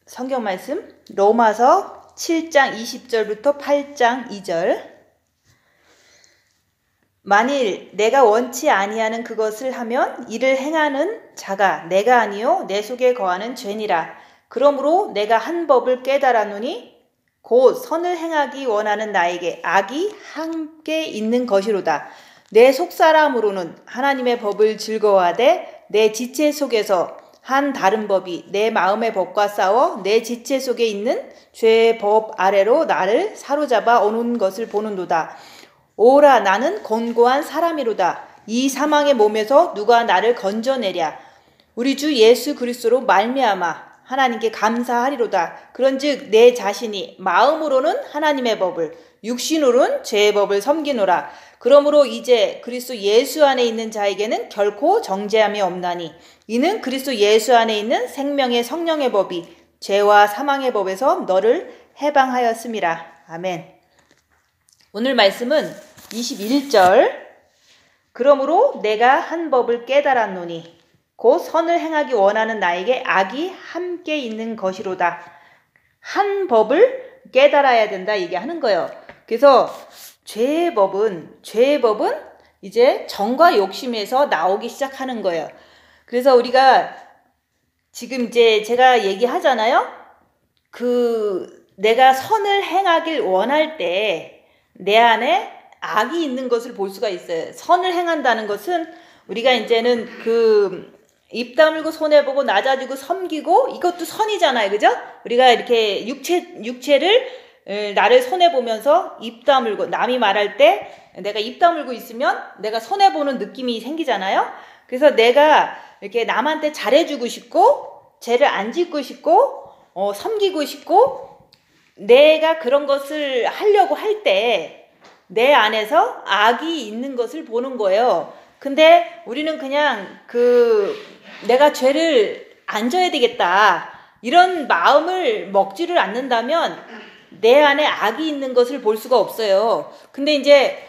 성경 말씀 로마서 7장 20절부터 8장 2절. 만일 내가 원치 아니하는 그것을 하면 이를 행하는 자가 내가 아니요 내 속에 거하는 죄니라. 그러므로 내가 한 법을 깨달았노니 곧 선을 행하기 원하는 나에게 악이 함께 있는 것이로다. 내 속사람으로는 하나님의 법을 즐거워하되 내 지체 속에서 한 다른 법이 내 마음의 법과 싸워 내 지체 속에 있는 죄의 법 아래로 나를 사로잡아 오는 것을 보는도다. 오라, 나는 곤고한 사람이로다. 이 사망의 몸에서 누가 나를 건져내랴. 우리 주 예수 그리스도로 말미암아 하나님께 감사하리로다. 그런즉 내 자신이 마음으로는 하나님의 법을, 육신으로는 죄의 법을 섬기노라. 그러므로 이제 그리스도 예수 안에 있는 자에게는 결코 정죄함이 없나니 이는 그리스도 예수 안에 있는 생명의 성령의 법이 죄와 사망의 법에서 너를 해방하였음이라. 아멘. 오늘 말씀은 21절. 그러므로 내가 한 법을 깨달았노니 곧 선을 행하기 원하는 나에게 악이 함께 있는 것이로다. 한 법을 깨달아야 된다 얘기하는 거예요. 그래서 죄의 법은 이제 정과 욕심에서 나오기 시작하는 거예요. 그래서 우리가 지금 이제 제가 얘기하잖아요. 내가 선을 행하길 원할 때 내 안에 악이 있는 것을 볼 수가 있어요. 선을 행한다는 것은 우리가 이제는 입 다물고 손해보고 낮아지고 섬기고 이것도 선이잖아요. 그죠? 우리가 이렇게 육체를 나를 손해보면서 입 다물고 남이 말할 때 내가 입 다물고 있으면 내가 손해보는 느낌이 생기잖아요. 그래서 내가 이렇게 남한테 잘해주고 싶고 죄를 안 짓고 싶고 섬기고 싶고 내가 그런 것을 하려고 할 때 내 안에서 악이 있는 것을 보는 거예요. 근데 우리는 그냥 내가 죄를 안 져야 되겠다 이런 마음을 먹지를 않는다면 내 안에 악이 있는 것을 볼 수가 없어요. 근데 이제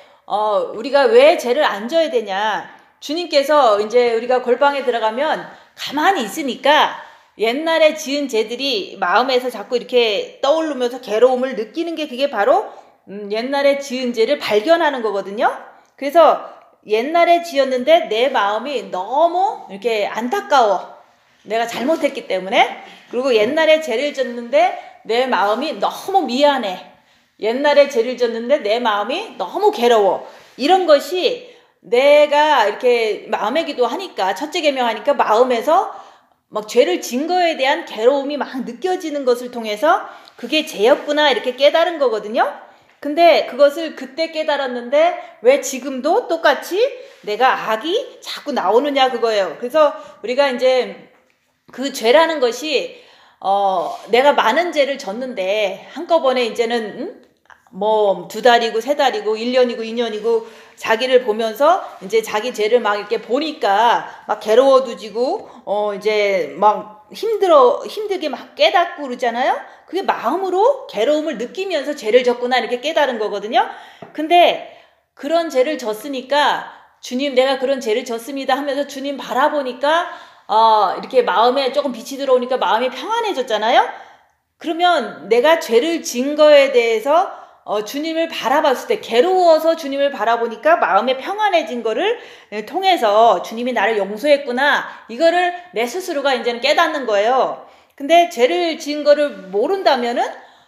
우리가 왜 죄를 안 져야 되냐? 주님께서 이제 우리가 골방에 들어가면 가만히 있으니까 옛날에 지은 죄들이 마음에서 자꾸 이렇게 떠오르면서 괴로움을 느끼는 게 그게 바로 옛날에 지은 죄를 발견하는 거거든요. 그래서 옛날에 지었는데 내 마음이 너무 이렇게 안타까워. 내가 잘못했기 때문에. 그리고 옛날에 죄를 졌는데 내 마음이 너무 미안해. 옛날에 죄를 졌는데 내 마음이 너무 괴로워. 이런 것이 내가 이렇게 마음의 기도하니까 첫째 계명하니까 마음에서 막 죄를 진 거에 대한 괴로움이 막 느껴지는 것을 통해서 그게 죄였구나 이렇게 깨달은 거거든요. 근데 그것을 그때 깨달았는데 왜 지금도 똑같이 내가 악이 자꾸 나오느냐 그거예요. 그래서 우리가 이제 그 죄라는 것이 내가 많은 죄를 졌는데 한꺼번에 이제는 뭐 2달이고 3달이고 1년이고 2년이고 자기를 보면서 이제 자기 죄를 막 이렇게 보니까 막 괴로워도 지고 이제 막 힘들게 막 깨닫고 그러잖아요. 그게 마음으로 괴로움을 느끼면서 죄를 졌구나 이렇게 깨달은 거거든요. 근데 그런 죄를 졌으니까 주님 내가 그런 죄를 졌습니다 하면서 주님 바라보니까 이렇게 마음에 조금 빛이 들어오니까 마음이 평안해졌잖아요. 그러면 내가 죄를 진 거에 대해서 주님을 바라봤을 때 괴로워서 주님을 바라보니까 마음에 평안해진 거를 통해서 주님이 나를 용서했구나 이거를 내 스스로가 이제는 깨닫는 거예요. 근데 죄를 지은 거를 모른다면은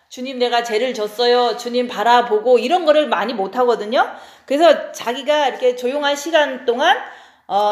주님 내가 죄를 졌어요 주님 바라보고 이런 거를 많이 못하거든요. 그래서 자기가 이렇게 조용한 시간 동안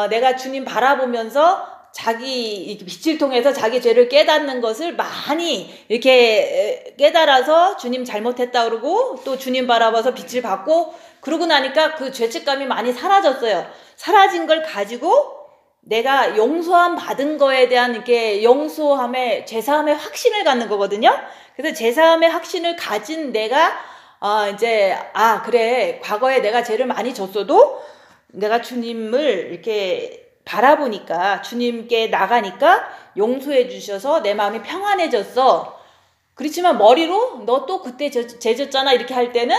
내가 주님 바라보면서 자기 빛을 통해서 자기 죄를 깨닫는 것을 많이 이렇게 깨달아서 주님 잘못했다 그러고 또 주님 바라봐서 빛을 받고 그러고 나니까 그 죄책감이 많이 사라졌어요. 사라진 걸 가지고 내가 용서함 받은 거에 대한 이렇게 용서함의 죄사함의 확신을 갖는 거거든요. 그래서 죄사함의 확신을 가진 내가 이제 그래 과거에 내가 죄를 많이 졌어도 내가 주님을 이렇게 바라보니까 주님께 나가니까 용서해 주셔서 내 마음이 평안해졌어. 그렇지만 머리로 너 또 그때 죄 졌잖아 이렇게 할 때는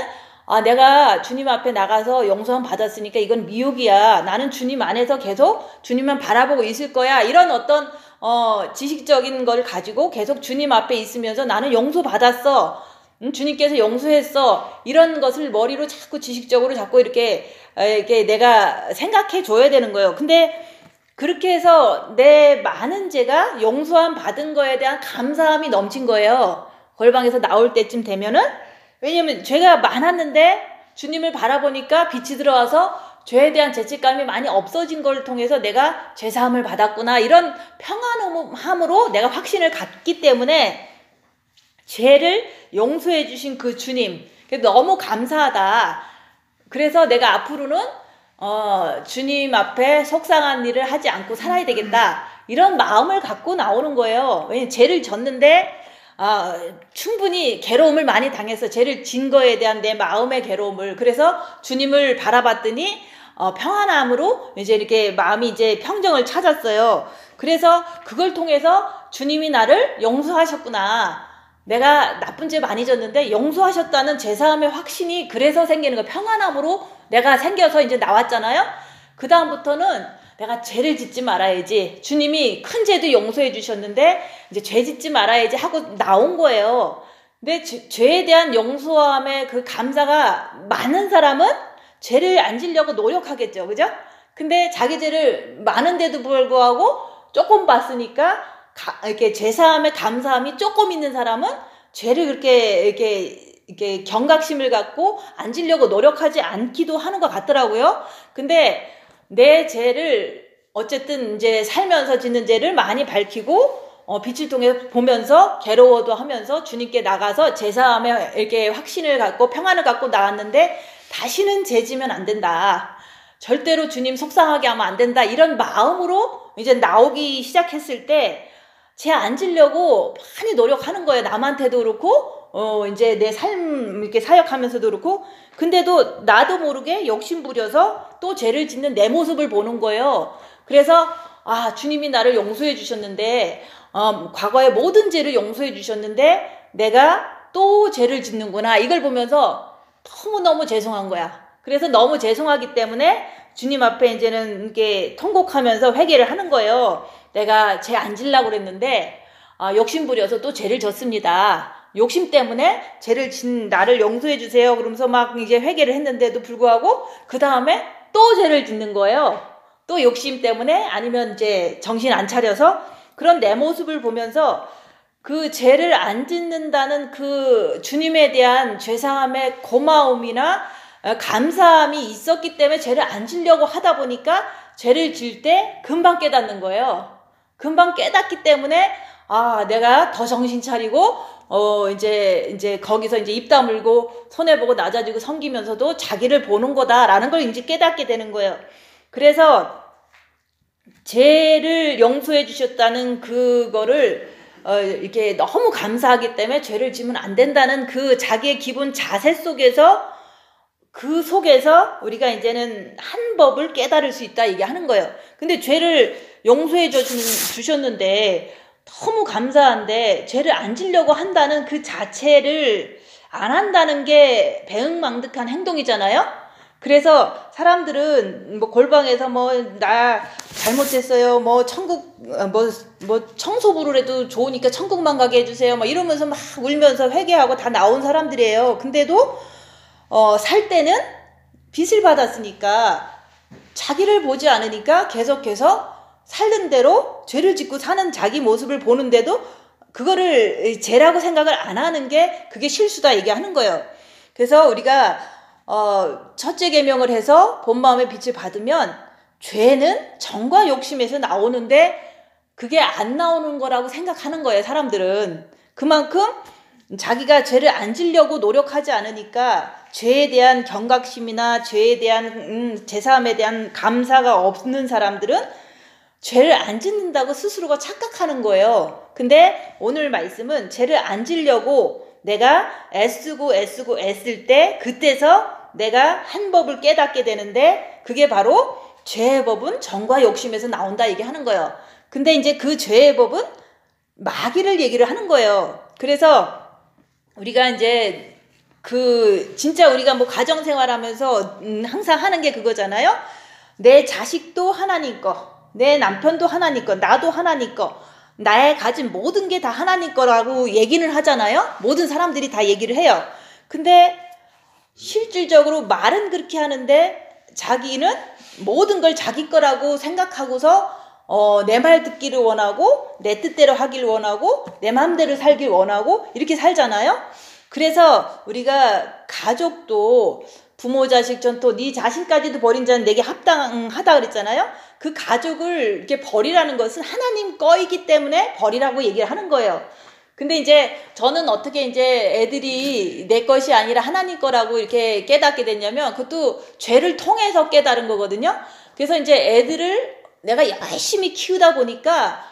내가 주님 앞에 나가서 용서함 받았으니까 이건 미혹이야. 나는 주님 안에서 계속 주님만 바라보고 있을 거야. 이런 어떤 지식적인 걸 가지고 계속 주님 앞에 있으면서 나는 용서받았어. 주님께서 용서했어. 이런 것을 머리로 자꾸 지식적으로 자꾸 이렇게 내가 생각해 줘야 되는 거예요. 근데 그렇게 해서 내 많은 죄가 용서함 받은 거에 대한 감사함이 넘친 거예요. 골방에서 나올 때쯤 되면은. 왜냐면 죄가 많았는데 주님을 바라보니까 빛이 들어와서 죄에 대한 죄책감이 많이 없어진 걸 통해서 내가 죄사함을 받았구나. 이런 평안함으로 내가 확신을 갖기 때문에 죄를 용서해 주신 그 주님, 너무 감사하다. 그래서 내가 앞으로는 주님 앞에 속상한 일을 하지 않고 살아야 되겠다. 이런 마음을 갖고 나오는 거예요. 왜냐면 죄를 졌는데 충분히 괴로움을 많이 당해서 죄를 진 거에 대한 내 마음의 괴로움을, 그래서 주님을 바라봤더니 평안함으로 이제 이렇게 마음이 이제 평정을 찾았어요. 그래서 그걸 통해서 주님이 나를 용서하셨구나. 내가 나쁜 죄 많이 졌는데 용서하셨다는 제사함의 확신이 그래서 생기는 거예요. 평안함으로 내가 생겨서 이제 나왔잖아요. 그 다음부터는 내가 죄를 짓지 말아야지. 주님이 큰 죄도 용서해 주셨는데 이제 죄 짓지 말아야지 하고 나온 거예요. 근데 죄에 대한 용서함의 그 감사가 많은 사람은 죄를 안 지려고 노력하겠죠. 그죠? 근데 자기 죄를 많은데도 불구하고 조금 봤으니까 이렇게 죄사함의 감사함이 조금 있는 사람은 죄를 이렇게 경각심을 갖고 안 지려고 노력하지 않기도 하는 것 같더라고요. 근데 내 죄를 어쨌든 이제 살면서 짓는 죄를 많이 밝히고 빛을 통해 보면서 괴로워도 하면서 주님께 나가서 제사함에 이렇게 확신을 갖고 평안을 갖고 나왔는데 다시는 죄 지면 안 된다. 절대로 주님 속상하게 하면 안 된다. 이런 마음으로 이제 나오기 시작했을 때 죄 안 지려고 많이 노력하는 거예요. 남한테도 그렇고 이제 내 삶 이렇게 사역하면서도 그렇고. 근데도 나도 모르게 욕심 부려서 또 죄를 짓는 내 모습을 보는 거예요. 그래서 주님이 나를 용서해 주셨는데 과거의 모든 죄를 용서해 주셨는데 내가 또 죄를 짓는구나. 이걸 보면서 너무너무 죄송한 거야. 그래서 너무 죄송하기 때문에 주님 앞에 이제는 이렇게 통곡하면서 회개를 하는 거예요. 내가 죄 안 지려고 그랬는데 욕심 부려서 또 죄를 졌습니다. 욕심 때문에 죄를 진 나를 용서해 주세요. 그러면서 막 이제 회개를 했는데도 불구하고 그 다음에 또 죄를 짓는 거예요. 또 욕심 때문에 아니면 이제 정신 안 차려서 그런 내 모습을 보면서 그 죄를 안 짓는다는 그 주님에 대한 죄사함의 고마움이나 감사함이 있었기 때문에 죄를 안 지려고 하다 보니까 죄를 질 때 금방 깨닫는 거예요. 금방 깨닫기 때문에 내가 더 정신 차리고 이제 거기서 이제 입 다물고 손해보고 낮아지고 섬기면서도 자기를 보는 거다라는 걸 이제 깨닫게 되는 거예요. 그래서 죄를 용서해 주셨다는 그거를 이렇게 너무 감사하기 때문에 죄를 지면 안 된다는 그 자기의 기본 자세 속에서 그 속에서 우리가 이제는 한 법을 깨달을 수 있다 얘기하는 거예요. 근데 죄를 용서해 주셨는데 너무 감사한데 죄를 안 지려고 한다는 그 자체를 안 한다는 게 배은망덕한 행동이잖아요. 그래서 사람들은 뭐 골방에서 나 잘못했어요. 천국 청소부를 해도 좋으니까 천국만 가게 해주세요. 이러면서 막 울면서 회개하고 다 나온 사람들이에요. 근데도 살 때는 빚을 받았으니까 자기를 보지 않으니까 계속해서 살던 대로 죄를 짓고 사는 자기 모습을 보는데도 그거를 죄라고 생각을 안 하는 게 그게 실수다 얘기하는 거예요. 그래서 우리가 첫째 계명을 해서 본 마음의 빛을 받으면 죄는 정과 욕심에서 나오는데 그게 안 나오는 거라고 생각하는 거예요. 사람들은. 그만큼 자기가 죄를 안 지려고 노력하지 않으니까 죄에 대한 경각심이나 죄에 대한 제사함에 대한 감사가 없는 사람들은 죄를 안 짓는다고 스스로가 착각하는 거예요. 근데 오늘 말씀은 죄를 안 지려고 내가 애쓸 때 그때서 내가 한 법을 깨닫게 되는데 그게 바로 죄의 법은 정과 욕심에서 나온다 얘기하는 거예요. 근데 이제 그 죄의 법은 마귀를 얘기를 하는 거예요. 그래서 우리가 이제 진짜 우리가 가정생활하면서 항상 하는 게 그거잖아요. 내 자식도 하나님 거, 내 남편도 하나님 거, 나도 하나님 거. 나의 가진 모든 게 다 하나님 거라고 얘기는 하잖아요. 모든 사람들이 다 얘기를 해요. 근데 실질적으로 말은 그렇게 하는데 자기는 모든 걸 자기 거라고 생각하고서 내 말 듣기를 원하고 내 뜻대로 하길 원하고 내 마음대로 살길 원하고 이렇게 살잖아요. 그래서 우리가 가족도 부모 자식 전토 네 자신까지도 버린 자는 내게 합당하다 그랬잖아요. 그 가족을 이렇게 버리라는 것은 하나님 거이기 때문에 버리라고 얘기를 하는 거예요. 근데 이제 저는 어떻게 이제 애들이 내 것이 아니라 하나님 거라고 이렇게 깨닫게 됐냐면 그것도 죄를 통해서 깨달은 거거든요. 그래서 이제 애들을 내가 열심히 키우다 보니까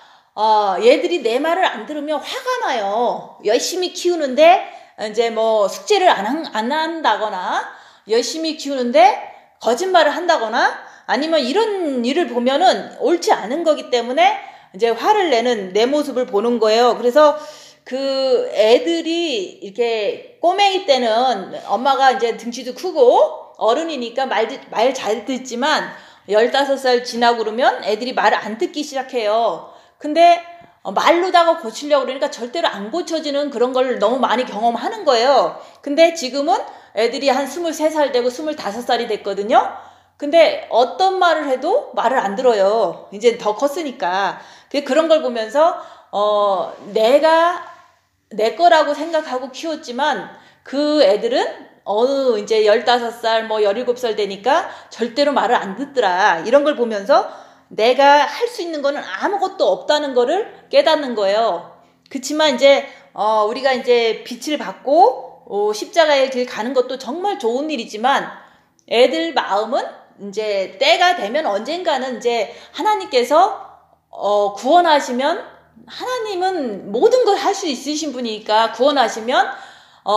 얘들이 내 말을 안 들으면 화가 나요. 열심히 키우는데 이제 뭐 숙제를 안 한다거나 열심히 키우는데 거짓말을 한다거나 아니면 이런 일을 보면은 옳지 않은 거기 때문에 이제 화를 내는 내 모습을 보는 거예요. 그래서 그 애들이 이렇게 꼬맹이 때는 엄마가 이제 등치도 크고 어른이니까 말 잘 듣지만 15살 지나고 그러면 애들이 말을 안 듣기 시작해요. 근데 말로다가 고치려고 그러니까 절대로 안 고쳐지는 그런 걸 너무 많이 경험하는 거예요. 근데 지금은 애들이 한 23살 되고 25살이 됐거든요. 근데 어떤 말을 해도 말을 안 들어요. 이제 더 컸으니까. 그런 걸 보면서 내가 내 거라고 생각하고 키웠지만 그 애들은 어느 이제 15살 뭐 17살 되니까 절대로 말을 안 듣더라. 이런 걸 보면서 내가 할 수 있는 거는 아무것도 없다는 거를 깨닫는 거예요. 그치만 이제 우리가 이제 빛을 받고 십자가의 길 가는 것도 정말 좋은 일이지만 애들 마음은 이제 때가 되면 언젠가는 이제 하나님께서 구원하시면 하나님은 모든 걸 할 수 있으신 분이니까 구원하시면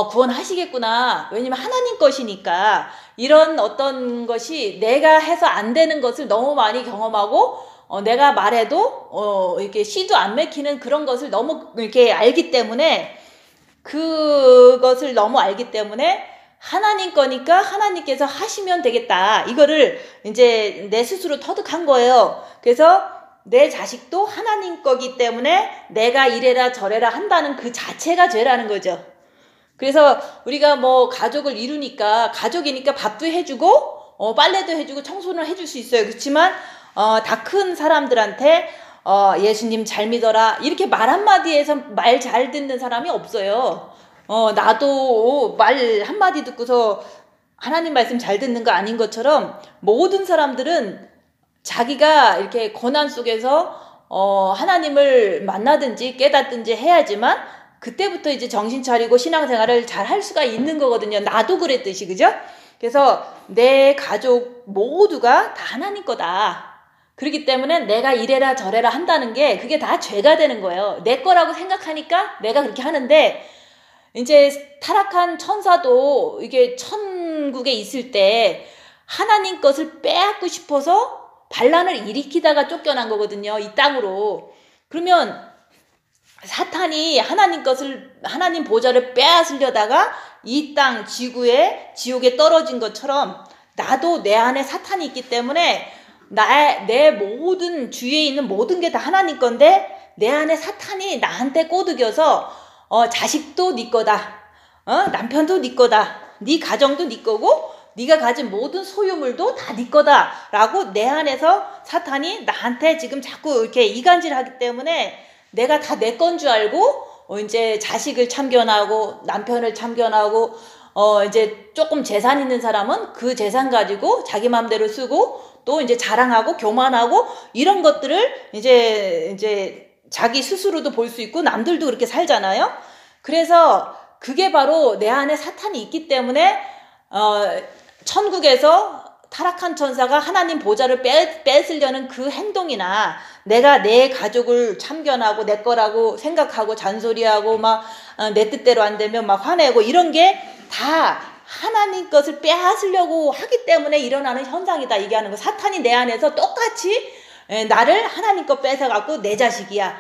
구원하시겠구나. 왜냐면 하나님 것이니까 이런 어떤 것이 내가 해서 안 되는 것을 너무 많이 경험하고 내가 말해도 이렇게 씨도 안 맥히는 그런 것을 너무 이렇게 알기 때문에 그것을 너무 알기 때문에 하나님 거니까 하나님께서 하시면 되겠다. 이거를 이제 내 스스로 터득한 거예요. 그래서 내 자식도 하나님 거기 때문에 내가 이래라 저래라 한다는 그 자체가 죄라는 거죠. 그래서 우리가 뭐 가족을 이루니까 가족이니까 밥도 해주고 빨래도 해주고 청소는 해줄 수 있어요. 그렇지만 다 큰 사람들한테 예수님 잘 믿어라 이렇게 말 한마디에서 말 잘 듣는 사람이 없어요. 나도 말 한마디 듣고서 하나님 말씀 잘 듣는 거 아닌 것처럼 모든 사람들은 자기가 이렇게 고난 속에서 하나님을 만나든지 깨닫든지 해야지만 그때부터 이제 정신 차리고 신앙생활을 잘 할 수가 있는 거거든요. 나도 그랬듯이, 그죠? 그래서 내 가족 모두가 다 하나님 거다. 그렇기 때문에 내가 이래라 저래라 한다는 게 그게 다 죄가 되는 거예요. 내 거라고 생각하니까 내가 그렇게 하는데 이제 타락한 천사도 이게 천국에 있을 때 하나님 것을 빼앗고 싶어서 반란을 일으키다가 쫓겨난 거거든요. 이 땅으로. 그러면 사탄이 하나님 것을 하나님 보좌를 빼앗으려다가 이 땅 지구에 지옥에 떨어진 것처럼 나도 내 안에 사탄이 있기 때문에 내 모든 주위에 있는 모든 게 다 하나님 건데 내 안에 사탄이 나한테 꼬드겨서 자식도 네 거다. 남편도 네 거다. 네 가정도 네 거고 네가 가진 모든 소유물도 다 네 거다라고 내 안에서 사탄이 나한테 지금 자꾸 이렇게 이간질하기 때문에 내가 다 내 건 줄 알고 이제 자식을 참견하고 남편을 참견하고 이제 조금 재산 있는 사람은 그 재산 가지고 자기 마음대로 쓰고 또 이제 자랑하고 교만하고 이런 것들을 이제 자기 스스로도 볼 수 있고 남들도 그렇게 살잖아요. 그래서 그게 바로 내 안에 사탄이 있기 때문에 천국에서 타락한 천사가 하나님 보좌를 뺏으려는 그 행동이나 내가 내 가족을 참견하고 내 거라고 생각하고 잔소리하고 막 내 뜻대로 안 되면 막 화내고 이런 게 다 하나님 것을 빼앗으려고 하기 때문에 일어나는 현상이다 얘기하는 거. 사탄이 내 안에서 똑같이 나를 하나님 것 뺏어갖고 내 자식이야.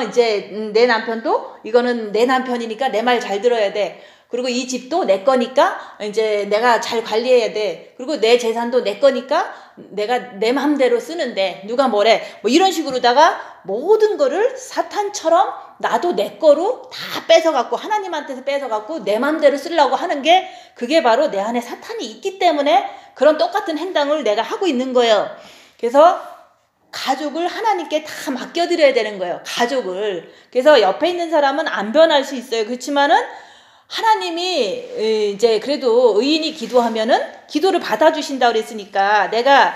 이제 내 남편도 이거는 내 남편이니까 내 말 잘 들어야 돼. 그리고 이 집도 내 거니까 이제 내가 잘 관리해야 돼. 그리고 내 재산도 내 거니까 내가 내 마음대로 쓰는데 누가 뭐래. 뭐 이런 식으로다가 모든 거를 사탄처럼 나도 내 거로 다 뺏어갖고 하나님한테서 뺏어갖고 내 마음대로 쓰려고 하는 게 그게 바로 내 안에 사탄이 있기 때문에 그런 똑같은 행동을 내가 하고 있는 거예요. 그래서 가족을 하나님께 다 맡겨드려야 되는 거예요. 가족을. 그래서 옆에 있는 사람은 안 변할 수 있어요. 그렇지만은 하나님이 이제 그래도 의인이 기도하면은 기도를 받아주신다 그랬으니까 내가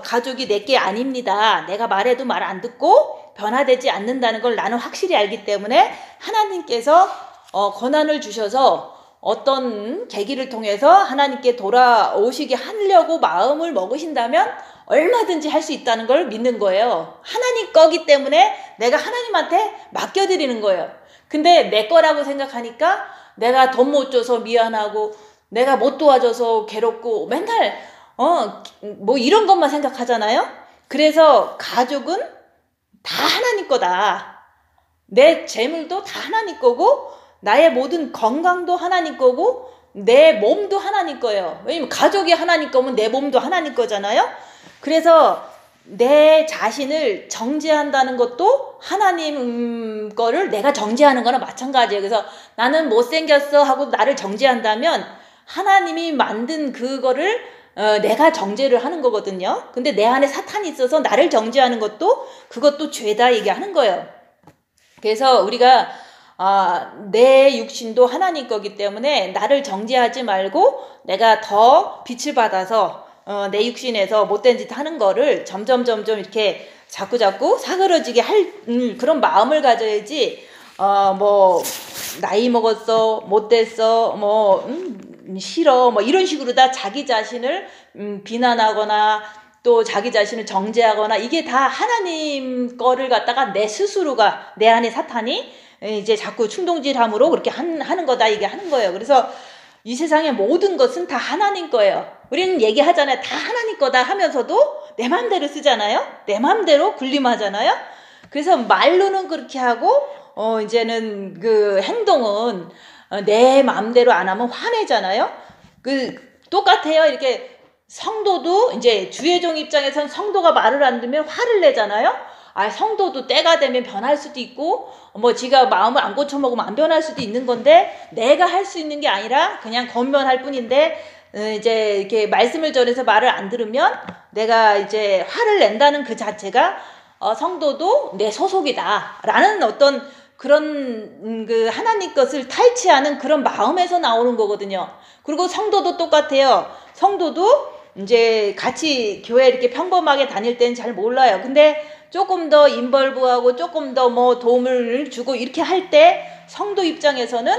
가족이 내게 아닙니다. 내가 말해도 말 안 듣고 변화되지 않는다는 걸 나는 확실히 알기 때문에 하나님께서 권한을 주셔서 어떤 계기를 통해서 하나님께 돌아오시게 하려고 마음을 먹으신다면 얼마든지 할 수 있다는 걸 믿는 거예요. 하나님 거기 때문에 내가 하나님한테 맡겨드리는 거예요. 근데 내 거라고 생각하니까 내가 돈 못 줘서 미안하고 내가 못 도와줘서 괴롭고 맨날 뭐 이런 것만 생각하잖아요. 그래서 가족은 다 하나님 거다. 내 재물도 다 하나님 거고 나의 모든 건강도 하나님 거고 내 몸도 하나님 거예요. 왜냐면 가족이 하나님 거면 내 몸도 하나님 거잖아요. 그래서 내 자신을 정죄한다는 것도 하나님 거를 내가 정죄하는 거나 마찬가지예요. 그래서 나는 못생겼어 하고 나를 정죄한다면 하나님이 만든 그거를 내가 정죄를 하는 거거든요. 근데 내 안에 사탄이 있어서 나를 정죄하는 것도 그것도 죄다 얘기하는 거예요. 그래서 우리가 내 육신도 하나님 거기 때문에 나를 정죄하지 말고 내가 더 빛을 받아서 내 육신에서 못된 짓 하는 거를 점점 이렇게 자꾸 사그러지게 할 그런 마음을 가져야지 뭐 나이 먹었어 못됐어 뭐 싫어 뭐 이런 식으로 다 자기 자신을 비난하거나 또 자기 자신을 정죄하거나 이게 다 하나님 거를 갖다가 내 스스로가 내 안에 사탄이 이제 자꾸 충동질함으로 그렇게 하는 거다 이게 하는 거예요. 그래서 이 세상의 모든 것은 다 하나님 거예요. 우리는 얘기하잖아요. 다 하나님 거다 하면서도 내 마음대로 쓰잖아요. 내 마음대로 군림하잖아요. 그래서 말로는 그렇게 하고 이제는 그 행동은 내 마음대로 안 하면 화내잖아요. 똑같아요. 이렇게 성도도 이제 주의 종 입장에서는 성도가 말을 안 듣면 화를 내잖아요. 성도도 때가 되면 변할 수도 있고 뭐 지가 마음을 안 고쳐먹으면 안 변할 수도 있는 건데 내가 할 수 있는 게 아니라 그냥 권면할 뿐인데 이제 이렇게 말씀을 전해서 말을 안 들으면 내가 이제 화를 낸다는 그 자체가 성도도 내 소속이다 라는 어떤 그런 그 하나님 것을 탈취하는 그런 마음에서 나오는 거거든요. 그리고 성도도 똑같아요. 성도도 이제 같이 교회 이렇게 평범하게 다닐 때는 잘 몰라요. 근데 조금 더 인벌브하고 조금 더 뭐 도움을 주고 이렇게 할 때 성도 입장에서는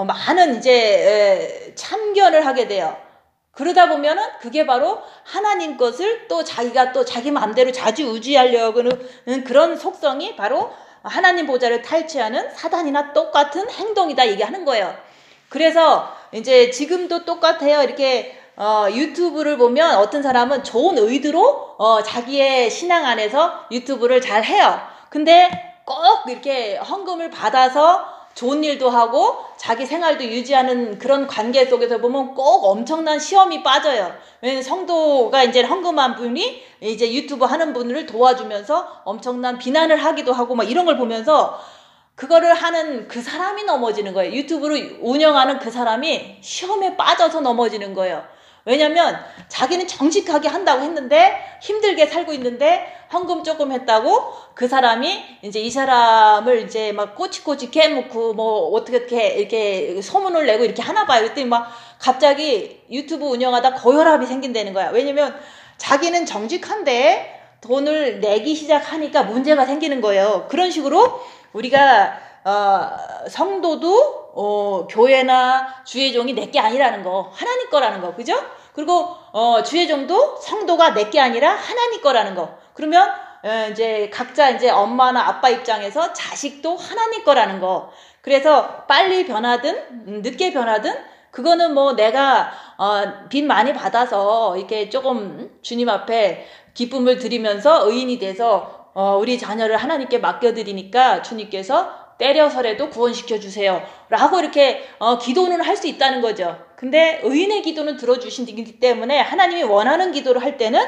많은 이제 참견을 하게 돼요. 그러다 보면은 그게 바로 하나님 것을 또 자기가 또 자기 마음대로 좌지우지하려고 하는 그런 속성이 바로 하나님 보좌를 탈취하는 사단이나 똑같은 행동이다 얘기하는 거예요. 그래서 이제 지금도 똑같아요. 이렇게 유튜브를 보면 어떤 사람은 좋은 의도로 자기의 신앙 안에서 유튜브를 잘 해요. 근데 꼭 이렇게 헌금을 받아서 좋은 일도 하고 자기 생활도 유지하는 그런 관계 속에서 보면 꼭 엄청난 시험이 빠져요. 왜냐면 성도가 이제 헌금한 분이 이제 유튜브 하는 분을 도와주면서 엄청난 비난을 하기도 하고 막 이런 걸 보면서 그거를 하는 그 사람이 넘어지는 거예요. 유튜브를 운영하는 그 사람이 시험에 빠져서 넘어지는 거예요. 왜냐면 자기는 정직하게 한다고 했는데 힘들게 살고 있는데 헌금 조금 했다고 그 사람이 이제 이 사람을 이제 막 꼬치꼬치 캐묻고 뭐 어떻게 이렇게 소문을 내고 이렇게 하나 봐요. 그랬더니 막 갑자기 유튜브 운영하다 고혈압이 생긴다는 거야. 왜냐면 자기는 정직한데 돈을 내기 시작하니까 문제가 생기는 거예요. 그런 식으로 우리가 성도도 교회나 주의 종이 내게 아니라는 거, 하나님 거라는 거, 그죠? 그리고 주의 종도 성도가 내게 아니라 하나님 거라는 거. 그러면 이제 각자 이제 엄마나 아빠 입장에서 자식도 하나님 거라는 거. 그래서 빨리 변하든 늦게 변하든 그거는 뭐 내가 빚 많이 받아서 이렇게 조금 주님 앞에 기쁨을 드리면서 의인이 돼서 우리 자녀를 하나님께 맡겨드리니까 주님께서 때려서라도 구원시켜 주세요 라고 이렇게 기도는 할 수 있다는 거죠. 근데 의인의 기도는 들어주시기 때문에 하나님이 원하는 기도를 할 때는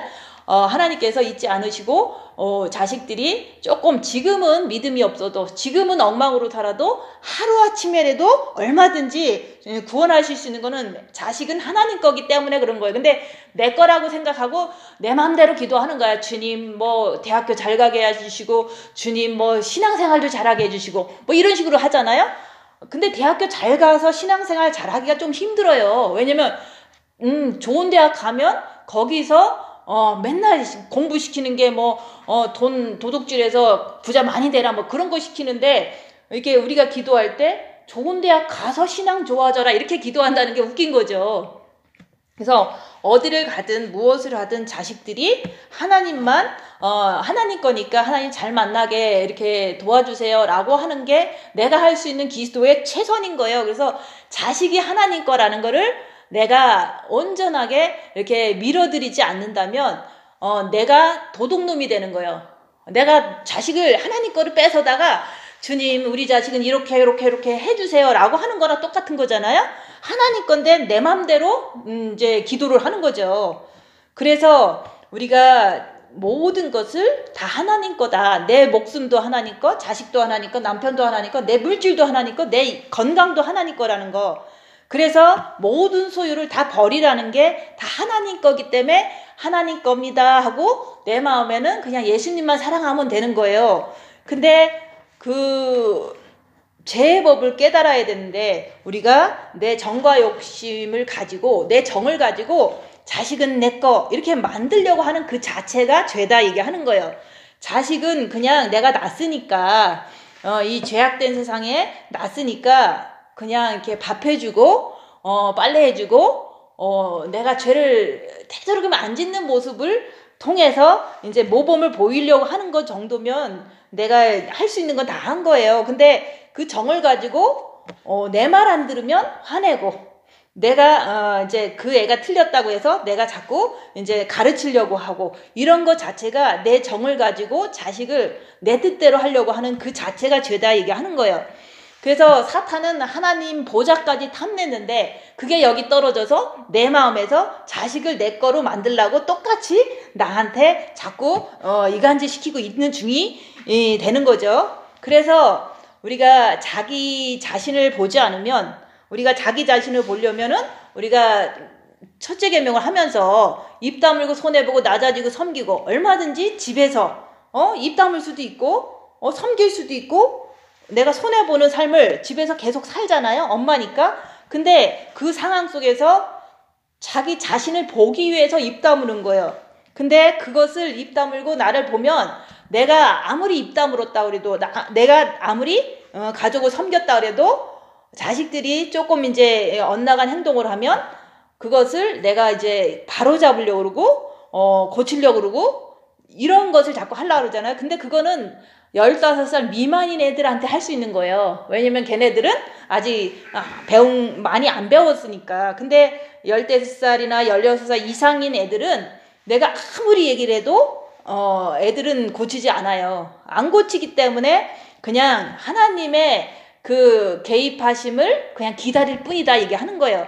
하나님께서 잊지 않으시고 자식들이 조금 지금은 믿음이 없어도 지금은 엉망으로 살아도 하루아침에라도 얼마든지 구원하실 수 있는 거는 자식은 하나님 거기 때문에 그런 거예요. 근데 내 거라고 생각하고 내 마음대로 기도하는 거야. 주님 뭐 대학교 잘 가게 해주시고 주님 뭐 신앙생활도 잘하게 해주시고 뭐 이런 식으로 하잖아요. 근데 대학교 잘 가서 신앙생활 잘하기가 좀 힘들어요. 왜냐면 좋은 대학 가면 거기서 맨날 공부시키는 게 돈 도둑질해서 부자 많이 되라 뭐 그런 거 시키는데 이렇게 우리가 기도할 때 좋은 대학 가서 신앙 좋아져라 이렇게 기도한다는 게 웃긴 거죠. 그래서 어디를 가든 무엇을 하든 자식들이 하나님만 하나님 거니까 하나님 잘 만나게 이렇게 도와주세요 라고 하는 게 내가 할 수 있는 기도의 최선인 거예요. 그래서 자식이 하나님 거라는 거를 내가 온전하게 이렇게 밀어드리지 않는다면 내가 도둑놈이 되는 거예요. 내가 자식을 하나님 거를 뺏어다가 주님 우리 자식은 이렇게 해주세요 라고 하는 거랑 똑같은 거잖아요. 하나님 건데 내 맘대로 이제 기도를 하는 거죠. 그래서 우리가 모든 것을 다 하나님 거다. 내 목숨도 하나님 거, 자식도 하나님 거, 남편도 하나님 거, 내 물질도 하나님 거, 내 건강도 하나님 거라는 거. 그래서 모든 소유를 다 버리라는 게 다 하나님 거기 때문에 하나님 겁니다 하고 내 마음에는 그냥 예수님만 사랑하면 되는 거예요. 근데 죄의 법을 깨달아야 되는데 우리가 내 정과 욕심을 가지고 내 정을 가지고 자식은 내 거 이렇게 만들려고 하는 그 자체가 죄다 얘기하는 거예요. 자식은 그냥 내가 낳았으니까 이 죄악된 세상에 낳았으니까 그냥 이렇게 밥 해주고 빨래 해주고 내가 죄를 되도록이면 안 짓는 모습을 통해서 이제 모범을 보이려고 하는 것 정도면 내가 할 수 있는 건 다 한 거예요. 근데 그 정을 가지고 내 말 안 들으면 화내고 내가 이제 그 애가 틀렸다고 해서 내가 자꾸 이제 가르치려고 하고 이런 것 자체가 내 정을 가지고 자식을 내 뜻대로 하려고 하는 그 자체가 죄다 얘기하는 거예요. 그래서 사탄은 하나님 보좌까지 탐냈는데 그게 여기 떨어져서 내 마음에서 자식을 내 거로 만들려고 똑같이 나한테 자꾸 이간질 시키고 있는 중이 되는 거죠. 그래서 우리가 자기 자신을 보지 않으면 우리가 자기 자신을 보려면은 우리가 첫째 계명을 하면서 입 다물고 손해보고 낮아지고 섬기고 얼마든지 집에서 입 다물 수도 있고 섬길 수도 있고 내가 손해보는 삶을 집에서 계속 살잖아요. 엄마니까. 근데 그 상황 속에서 자기 자신을 보기 위해서 입 다무는 거예요. 근데 그것을 입 다물고 나를 보면 내가 아무리 입 다물었다 그래도 내가 아무리 가족을 섬겼다 그래도 자식들이 조금 이제 엇나간 행동을 하면 그것을 내가 이제 바로잡으려고 그러고 고치려고 그러고 이런 것을 자꾸 하려고 그러잖아요. 근데 그거는 15살 미만인 애들한테 할 수 있는 거예요. 왜냐면 걔네들은 아직 많이 안 배웠으니까. 근데 15살이나 16살 이상인 애들은 내가 아무리 얘기를 해도 애들은 고치지 않아요. 안 고치기 때문에 그냥 하나님의 그 개입하심을 그냥 기다릴 뿐이다 얘기하는 거예요.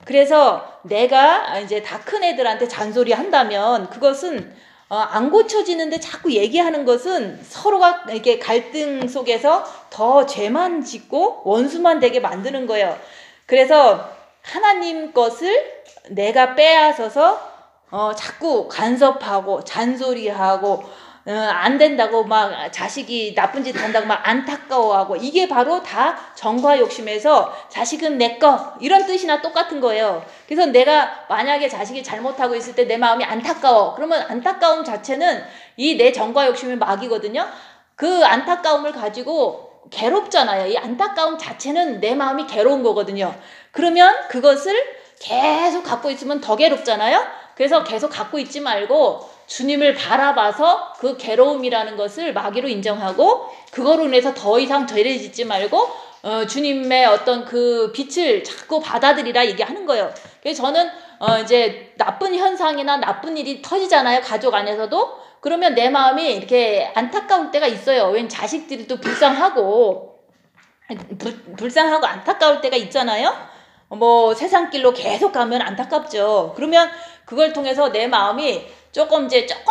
그래서 내가 이제 다 큰 애들한테 잔소리 한다면 그것은 안 고쳐지는데 자꾸 얘기하는 것은 서로가 이렇게 갈등 속에서 더 죄만 짓고 원수만 되게 만드는 거예요. 그래서 하나님 것을 내가 빼앗아서 자꾸 간섭하고 잔소리하고 안 된다고 막 자식이 나쁜 짓 한다고 막 안타까워하고 이게 바로 다 정과 욕심에서 자식은 내 거 이런 뜻이나 똑같은 거예요. 그래서 내가 만약에 자식이 잘못하고 있을 때 내 마음이 안타까워 그러면 안타까움 자체는 이 내 정과 욕심의 막이거든요. 그 안타까움을 가지고 괴롭잖아요. 이 안타까움 자체는 내 마음이 괴로운 거거든요. 그러면 그것을 계속 갖고 있으면 더 괴롭잖아요. 그래서 계속 갖고 있지 말고 주님을 바라봐서 그 괴로움이라는 것을 마귀로 인정하고 그거로 인해서 더 이상 죄를 짓지 말고 주님의 어떤 그 빛을 자꾸 받아들이라 얘기하는 거예요. 그래서 저는 이제 나쁜 현상이나 나쁜 일이 터지잖아요. 가족 안에서도. 그러면 내 마음이 이렇게 안타까울 때가 있어요. 왜냐면 자식들이 또 불쌍하고 불쌍하고 안타까울 때가 있잖아요. 뭐 세상길로 계속 가면 안타깝죠. 그러면 그걸 통해서 내 마음이 조금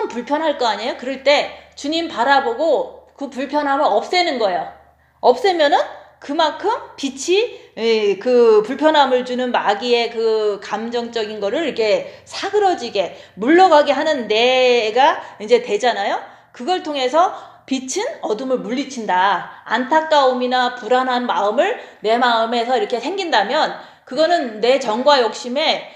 불편할 거 아니에요. 그럴 때 주님 바라보고 그 불편함을 없애는 거예요. 없애면은 그만큼 빛이 그 불편함을 주는 마귀의 그 감정적인 거를 이렇게 사그러지게 물러가게 하는 내가 이제 되잖아요. 그걸 통해서 빛은 어둠을 물리친다. 안타까움이나 불안한 마음을 내 마음에서 이렇게 생긴다면 그거는 내 정과 욕심에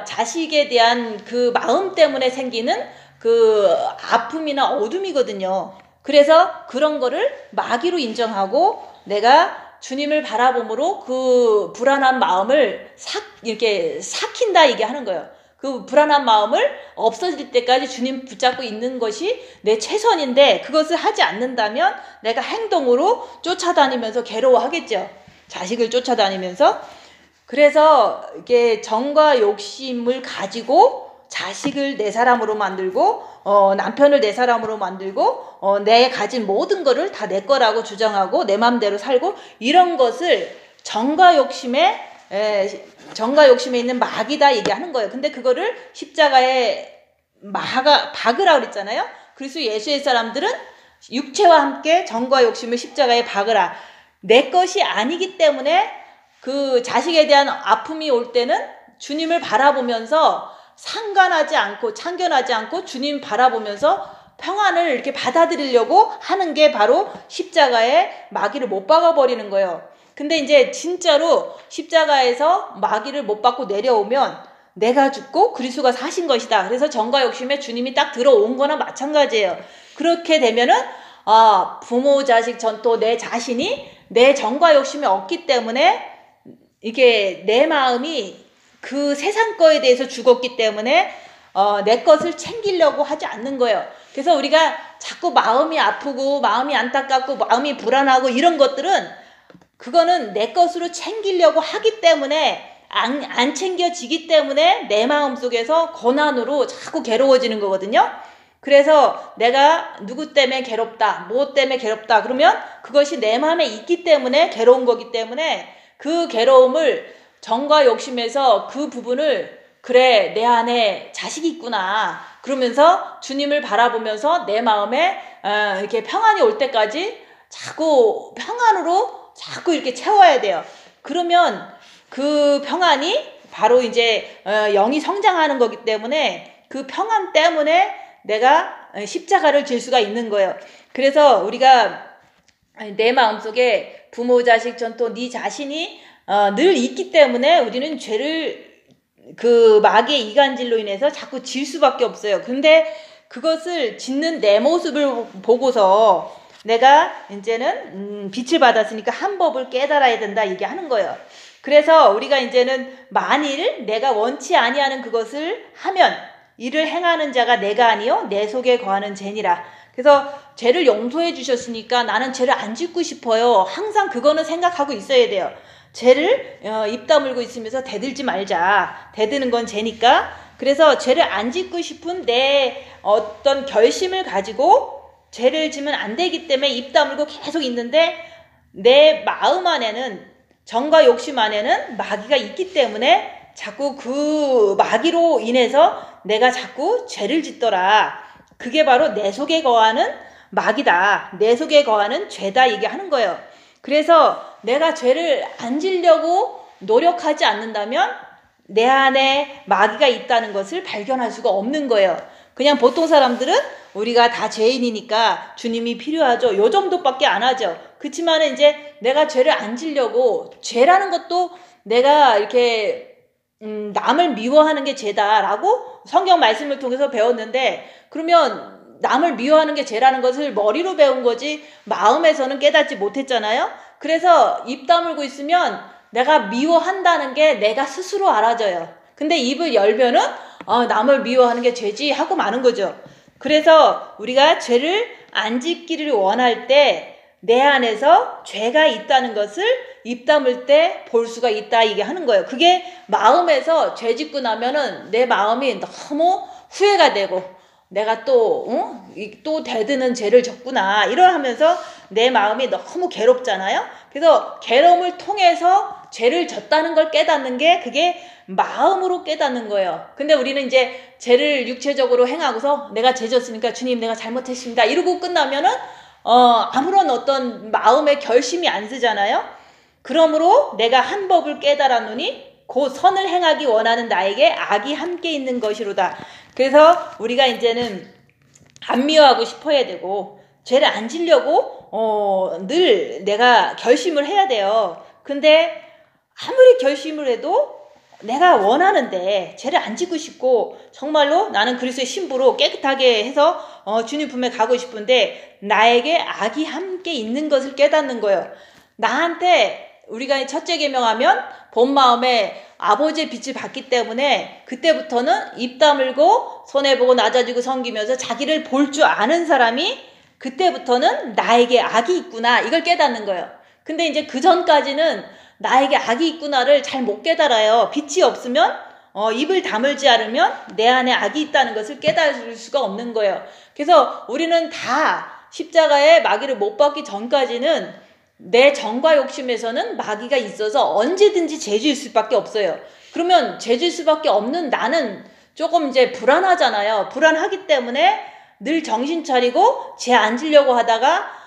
자식에 대한 그 마음 때문에 생기는 그 아픔이나 어둠이거든요. 그래서 그런 거를 마귀로 인정하고 내가 주님을 바라봄으로 그 불안한 마음을 이렇게 삭힌다 이게 하는 거예요. 그 불안한 마음을 없어질 때까지 주님 붙잡고 있는 것이 내 최선인데 그것을 하지 않는다면 내가 행동으로 쫓아다니면서 괴로워하겠죠. 자식을 쫓아다니면서. 그래서 이게 정과 욕심을 가지고 자식을 내 사람으로 만들고 남편을 내 사람으로 만들고 내 가진 모든 거를 다 내 거라고 주장하고 내 마음대로 살고 이런 것을 정과 욕심에 있는 마귀다 얘기하는 거예요. 근데 그거를 십자가에 박으라 그랬잖아요. 그래서 예수의 사람들은 육체와 함께 정과 욕심을 십자가에 박으라. 내 것이 아니기 때문에 그 자식에 대한 아픔이 올 때는 주님을 바라보면서 참견하지 않고 주님 바라보면서 평안을 이렇게 받아들이려고 하는 게 바로 십자가에 마귀를 못 박아버리는 거예요. 근데 이제 진짜로 십자가에서 마귀를 못 박고 내려오면 내가 죽고 그리스도가 사신 것이다. 그래서 정과 욕심에 주님이 딱 들어온 거나 마찬가지예요. 그렇게 되면은 부모 자식 전토 내 자신이 내 정과 욕심이 없기 때문에 이게 내 마음이 그 세상 거에 대해서 죽었기 때문에 내 것을 챙기려고 하지 않는 거예요. 그래서 우리가 자꾸 마음이 아프고 마음이 안타깝고 마음이 불안하고 이런 것들은 그거는 내 것으로 챙기려고 하기 때문에 안 챙겨지기 때문에 내 마음속에서 고난으로 자꾸 괴로워지는 거거든요. 그래서 내가 누구 때문에 괴롭다, 뭐 때문에 괴롭다 그러면 그것이 내 마음에 있기 때문에 괴로운 거기 때문에 그 괴로움을 정과 욕심에서 그 부분을 그래 내 안에 자식이 있구나 그러면서 주님을 바라보면서 내 마음에 이렇게 평안이 올 때까지 자꾸 평안으로 자꾸 이렇게 채워야 돼요. 그러면 그 평안이 바로 이제 영이 성장하는 거기 때문에 그 평안 때문에 내가 십자가를 질 수가 있는 거예요. 그래서 우리가 내 마음속에 부모 자식 전토 네 자신이 늘 있기 때문에 우리는 죄를 그 마귀의 이간질로 인해서 자꾸 질 수밖에 없어요. 근데 그것을 짓는 내 모습을 보고서 내가 이제는 빛을 받았으니까 한 법을 깨달아야 된다 얘기하는 거예요. 그래서 우리가 이제는 만일 내가 원치 아니하는 그것을 하면 이를 행하는 자가 내가 아니요 내 속에 거하는 죄니라. 그래서 죄를 용서해 주셨으니까 나는 죄를 안 짓고 싶어요. 항상 그거는 생각하고 있어야 돼요. 죄를 입 다물고 있으면서 대들지 말자. 대드는 건 죄니까. 그래서 죄를 안 짓고 싶은 내 어떤 결심을 가지고 죄를 지면 안 되기 때문에 입 다물고 계속 있는데 내 마음 안에는 정과 욕심 안에는 마귀가 있기 때문에 자꾸 그 마귀로 인해서 내가 자꾸 죄를 짓더라. 그게 바로 내 속에 거하는 마귀다. 내 속에 거하는 죄다 얘기하는 거예요. 그래서 내가 죄를 안 지려고 노력하지 않는다면 내 안에 마귀가 있다는 것을 발견할 수가 없는 거예요. 그냥 보통 사람들은 우리가 다 죄인이니까 주님이 필요하죠. 요 정도밖에 안 하죠. 그렇지만 이제 내가 죄를 안 지려고 죄라는 것도 내가 이렇게 남을 미워하는 게 죄다라고 성경 말씀을 통해서 배웠는데 그러면 남을 미워하는 게 죄라는 것을 머리로 배운 거지 마음에서는 깨닫지 못했잖아요. 그래서 입 다물고 있으면 내가 미워한다는 게 내가 스스로 알아져요. 근데 입을 열면은 남을 미워하는 게 죄지 하고 마는 거죠. 그래서 우리가 죄를 안 짓기를 원할 때 내 안에서 죄가 있다는 것을 입 다물 때 볼 수가 있다 이게 하는 거예요. 그게 마음에서 죄 짓고 나면은 내 마음이 너무 후회가 되고 내가 또 대드는 죄를 졌구나 이러하면서 내 마음이 너무 괴롭잖아요. 그래서 괴로움을 통해서 죄를 졌다는 걸 깨닫는 게 그게 마음으로 깨닫는 거예요. 근데 우리는 이제 죄를 육체적으로 행하고서 내가 죄 졌으니까 주님 내가 잘못했습니다 이러고 끝나면은 아무런 어떤 마음의 결심이 안 쓰잖아요. 그러므로 내가 한 법을 깨달았노니 곧 선을 행하기 원하는 나에게 악이 함께 있는 것이로다. 그래서 우리가 이제는 안 미워하고 싶어야 되고 죄를 안 지려고 늘 내가 결심을 해야 돼요. 근데 아무리 결심을 해도 내가 원하는데 죄를 안 짓고 싶고 정말로 나는 그리스도의 신부로 깨끗하게 해서 주님 품에 가고 싶은데 나에게 악이 함께 있는 것을 깨닫는 거예요. 나한테 우리가 첫째 계명하면 본 마음에 아버지의 빛을 받기 때문에 그때부터는 입 다물고 손해보고 낮아지고 섬기면서 자기를 볼 줄 아는 사람이 그때부터는 나에게 악이 있구나 이걸 깨닫는 거예요. 근데 이제 그 전까지는 나에게 악이 있구나를 잘 못 깨달아요. 빛이 없으면 입을 다물지 않으면 내 안에 악이 있다는 것을 깨달을 수가 없는 거예요. 그래서 우리는 다 십자가에 마귀를 못 박기 전까지는 내 정과 욕심에서는 마귀가 있어서 언제든지 죄질 수밖에 없어요. 그러면 죄질 수밖에 없는 나는 조금 이제 불안하잖아요. 불안하기 때문에 늘 정신 차리고 죄 안 지려고 하다가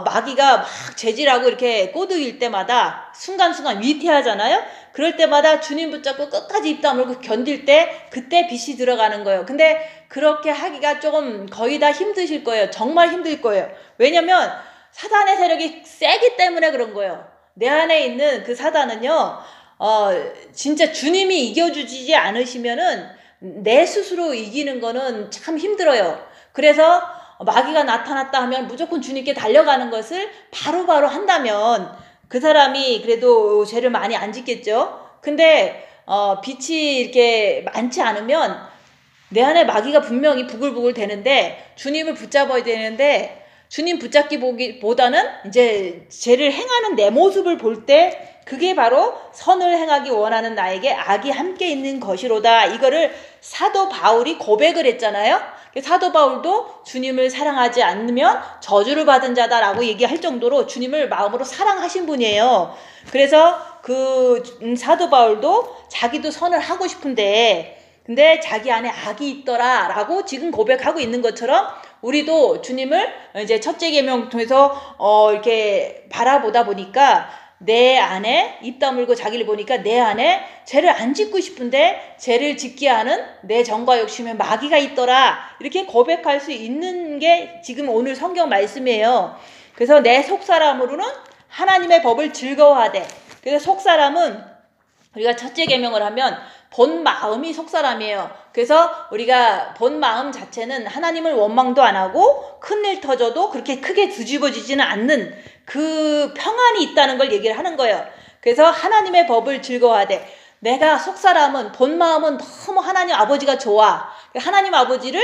마귀가 막 죄질하고 이렇게 꼬드길 때마다 순간순간 위태하잖아요. 그럴 때마다 주님 붙잡고 끝까지 입 다물고 견딜 때 그때 빛이 들어가는 거예요. 근데 그렇게 하기가 조금 거의 다 힘드실 거예요. 정말 힘들 거예요. 왜냐면 사단의 세력이 세기 때문에 그런 거예요. 내 안에 있는 그 사단은요, 진짜 주님이 이겨주지 않으시면은 내 스스로 이기는 거는 참 힘들어요. 그래서 마귀가 나타났다 하면 무조건 주님께 달려가는 것을 바로바로 한다면 그 사람이 그래도 죄를 많이 안 짓겠죠. 근데 빛이 이렇게 많지 않으면 내 안에 마귀가 분명히 부글부글 되는데 주님을 붙잡아야 되는데 주님 붙잡기 보기보다는 이제 죄를 행하는 내 모습을 볼 때 그게 바로 선을 행하기 원하는 나에게 악이 함께 있는 것이로다. 이거를 사도 바울이 고백을 했잖아요. 사도 바울도 주님을 사랑하지 않으면 저주를 받은 자다라고 얘기할 정도로 주님을 마음으로 사랑하신 분이에요. 그래서 그 사도 바울도 자기도 선을 하고 싶은데 근데 자기 안에 악이 있더라라고 지금 고백하고 있는 것처럼 우리도 주님을 이제 첫째 계명 통해서 이렇게 바라보다 보니까 내 안에 입 다물고 자기를 보니까 내 안에 죄를 안 짓고 싶은데 죄를 짓게 하는 내 정과 욕심에 마귀가 있더라 이렇게 고백할 수 있는 게 지금 오늘 성경 말씀이에요. 그래서 내 속사람으로는 하나님의 법을 즐거워하되 그래서 속사람은 우리가 첫째 계명을 하면 본 마음이 속사람이에요. 그래서 우리가 본 마음 자체는 하나님을 원망도 안 하고 큰일 터져도 그렇게 크게 뒤집어지지는 않는 그 평안이 있다는 걸 얘기를 하는 거예요. 그래서 하나님의 법을 즐거워하되 내가 속사람은 본 마음은 너무 하나님 아버지가 좋아. 하나님 아버지를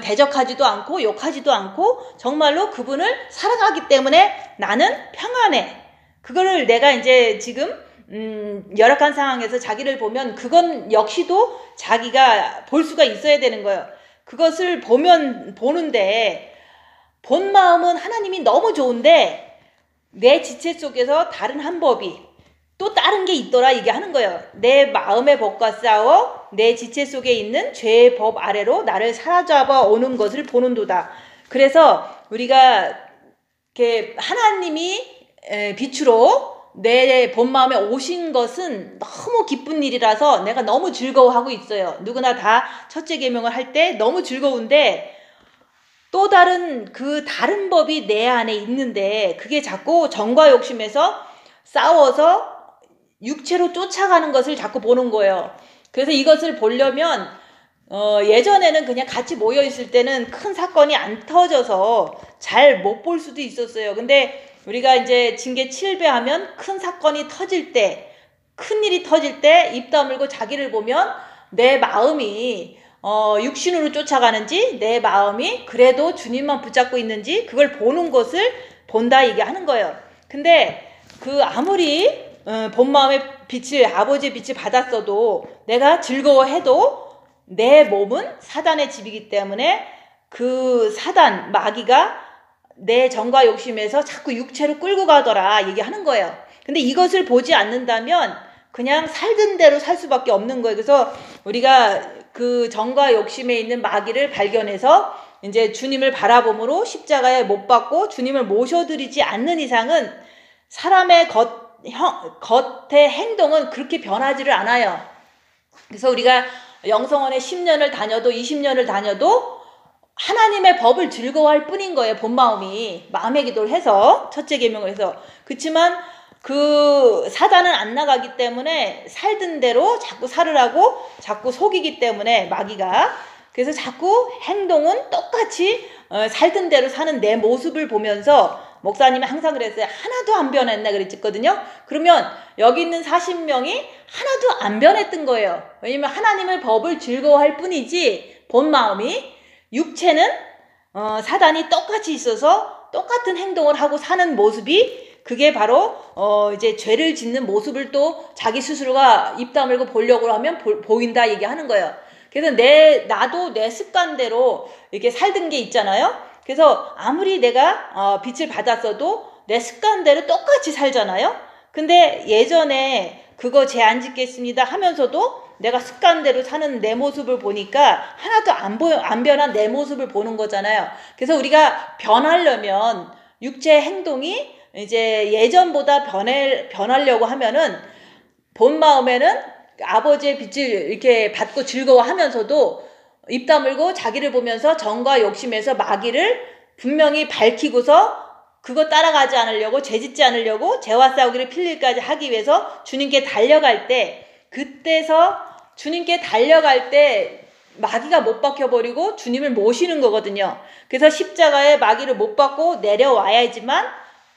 대적하지도 않고 욕하지도 않고 정말로 그분을 사랑하기 때문에 나는 평안해. 그거를 내가 이제 지금 열악한 상황에서 자기를 보면 그건 역시도 자기가 볼 수가 있어야 되는 거예요. 그것을 보는데 본 마음은 하나님이 너무 좋은데 내 지체 속에서 다른 한 법이 또 다른 게 있더라 얘기하는 거예요. 내 마음의 법과 싸워 내 지체 속에 있는 죄의 법 아래로 나를 사로잡아 오는 것을 보는도다. 그래서 우리가 이렇게 하나님이 빛으로 내 본 마음에 오신 것은 너무 기쁜 일이라서 내가 너무 즐거워하고 있어요. 누구나 다 첫째 계명을 할 때 너무 즐거운데 또 다른 그 다른 법이 내 안에 있는데 그게 자꾸 정과 욕심에서 싸워서 육체로 쫓아가는 것을 자꾸 보는 거예요. 그래서 이것을 보려면 예전에는 그냥 같이 모여 있을 때는 큰 사건이 안 터져서 잘 못 볼 수도 있었어요. 근데 우리가 이제 징계 7배 하면 큰 사건이 터질 때, 큰 일이 터질 때 입 다물고 자기를 보면 내 마음이 육신으로 쫓아가는지 내 마음이 그래도 주님만 붙잡고 있는지 그걸 보는 것을 본다 얘기하는 거예요. 근데 그 아무리 본 마음의 빛을 아버지의 빛을 받았어도 내가 즐거워해도 내 몸은 사단의 집이기 때문에 그 사단 마귀가 내 정과 욕심에서 자꾸 육체로 끌고 가더라 얘기하는 거예요. 근데 이것을 보지 않는다면 그냥 살던 대로 살 수밖에 없는 거예요. 그래서 우리가 그 정과 욕심에 있는 마귀를 발견해서 이제 주님을 바라봄으로 십자가에 못 박고 주님을 모셔드리지 않는 이상은 사람의 겉의 행동은 그렇게 변하지를 않아요. 그래서 우리가 영성원에 10년을 다녀도 20년을 다녀도 하나님의 법을 즐거워할 뿐인 거예요. 본 마음이 마음의 기도를 해서 첫째 계명을 해서. 그렇지만 그 사단은 안 나가기 때문에 살던 대로 자꾸 살으라고 자꾸 속이기 때문에 마귀가, 그래서 자꾸 행동은 똑같이 살던 대로 사는 내 모습을 보면서 목사님이 항상 그랬어요. 하나도 안 변했나 그랬거든요. 그러면 여기 있는 40명이 하나도 안 변했던 거예요. 왜냐면 하나님의 법을 즐거워할 뿐이지 본 마음이, 육체는 사단이 똑같이 있어서 똑같은 행동을 하고 사는 모습이, 그게 바로 이제 죄를 짓는 모습을 또 자기 스스로가 입 다물고 보려고 하면 보인다 얘기하는 거예요. 그래서 나도 내 습관대로 이렇게 살던 게 있잖아요. 그래서 아무리 내가 빛을 받았어도 내 습관대로 똑같이 살잖아요. 근데 예전에 그거 죄 안 짓겠습니다 하면서도 내가 습관대로 사는 내 모습을 보니까 하나도 안 변한 내 모습을 보는 거잖아요. 그래서 우리가 변하려면 육체 행동이 이제 예전보다 변하려고 하면은 본 마음에는 아버지의 빛을 이렇게 받고 즐거워하면서도 입 다물고 자기를 보면서 정과 욕심에서 마귀를 분명히 밝히고서 그거 따라가지 않으려고, 죄짓지 않으려고 죄와 싸우기를 필릴까지 하기 위해서 주님께 달려갈 때, 그때서 주님께 달려갈 때 마귀가 못 박혀버리고 주님을 모시는 거거든요. 그래서 십자가에 마귀를 못 박고 내려와야지만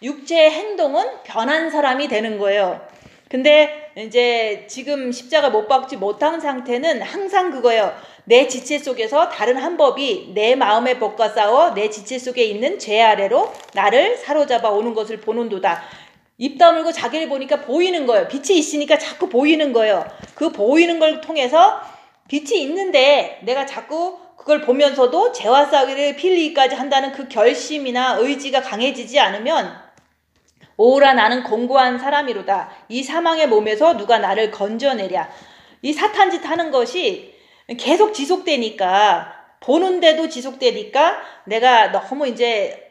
육체의 행동은 변한 사람이 되는 거예요. 근데 이제 지금 십자가 못 박지 못한 상태는 항상 그거예요. 내 지체 속에서 다른 한 법이 내 마음의 법과 싸워 내 지체 속에 있는 죄 아래로 나를 사로잡아 오는 것을 보는도다. 입 다물고 자기를 보니까 보이는 거예요. 빛이 있으니까 자꾸 보이는 거예요. 그 보이는 걸 통해서 빛이 있는데 내가 자꾸 그걸 보면서도 죄와 싸우기를 필리까지 한다는 그 결심이나 의지가 강해지지 않으면 오라 나는 공고한 사람이로다. 이 사망의 몸에서 누가 나를 건져내랴. 이 사탄짓 하는 것이 계속 지속되니까, 보는데도 지속되니까 내가 너무 이제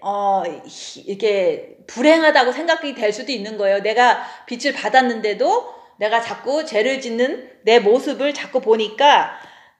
이렇게 불행하다고 생각이 될 수도 있는 거예요. 내가 빛을 받았는데도 내가 자꾸 죄를 짓는 내 모습을 자꾸 보니까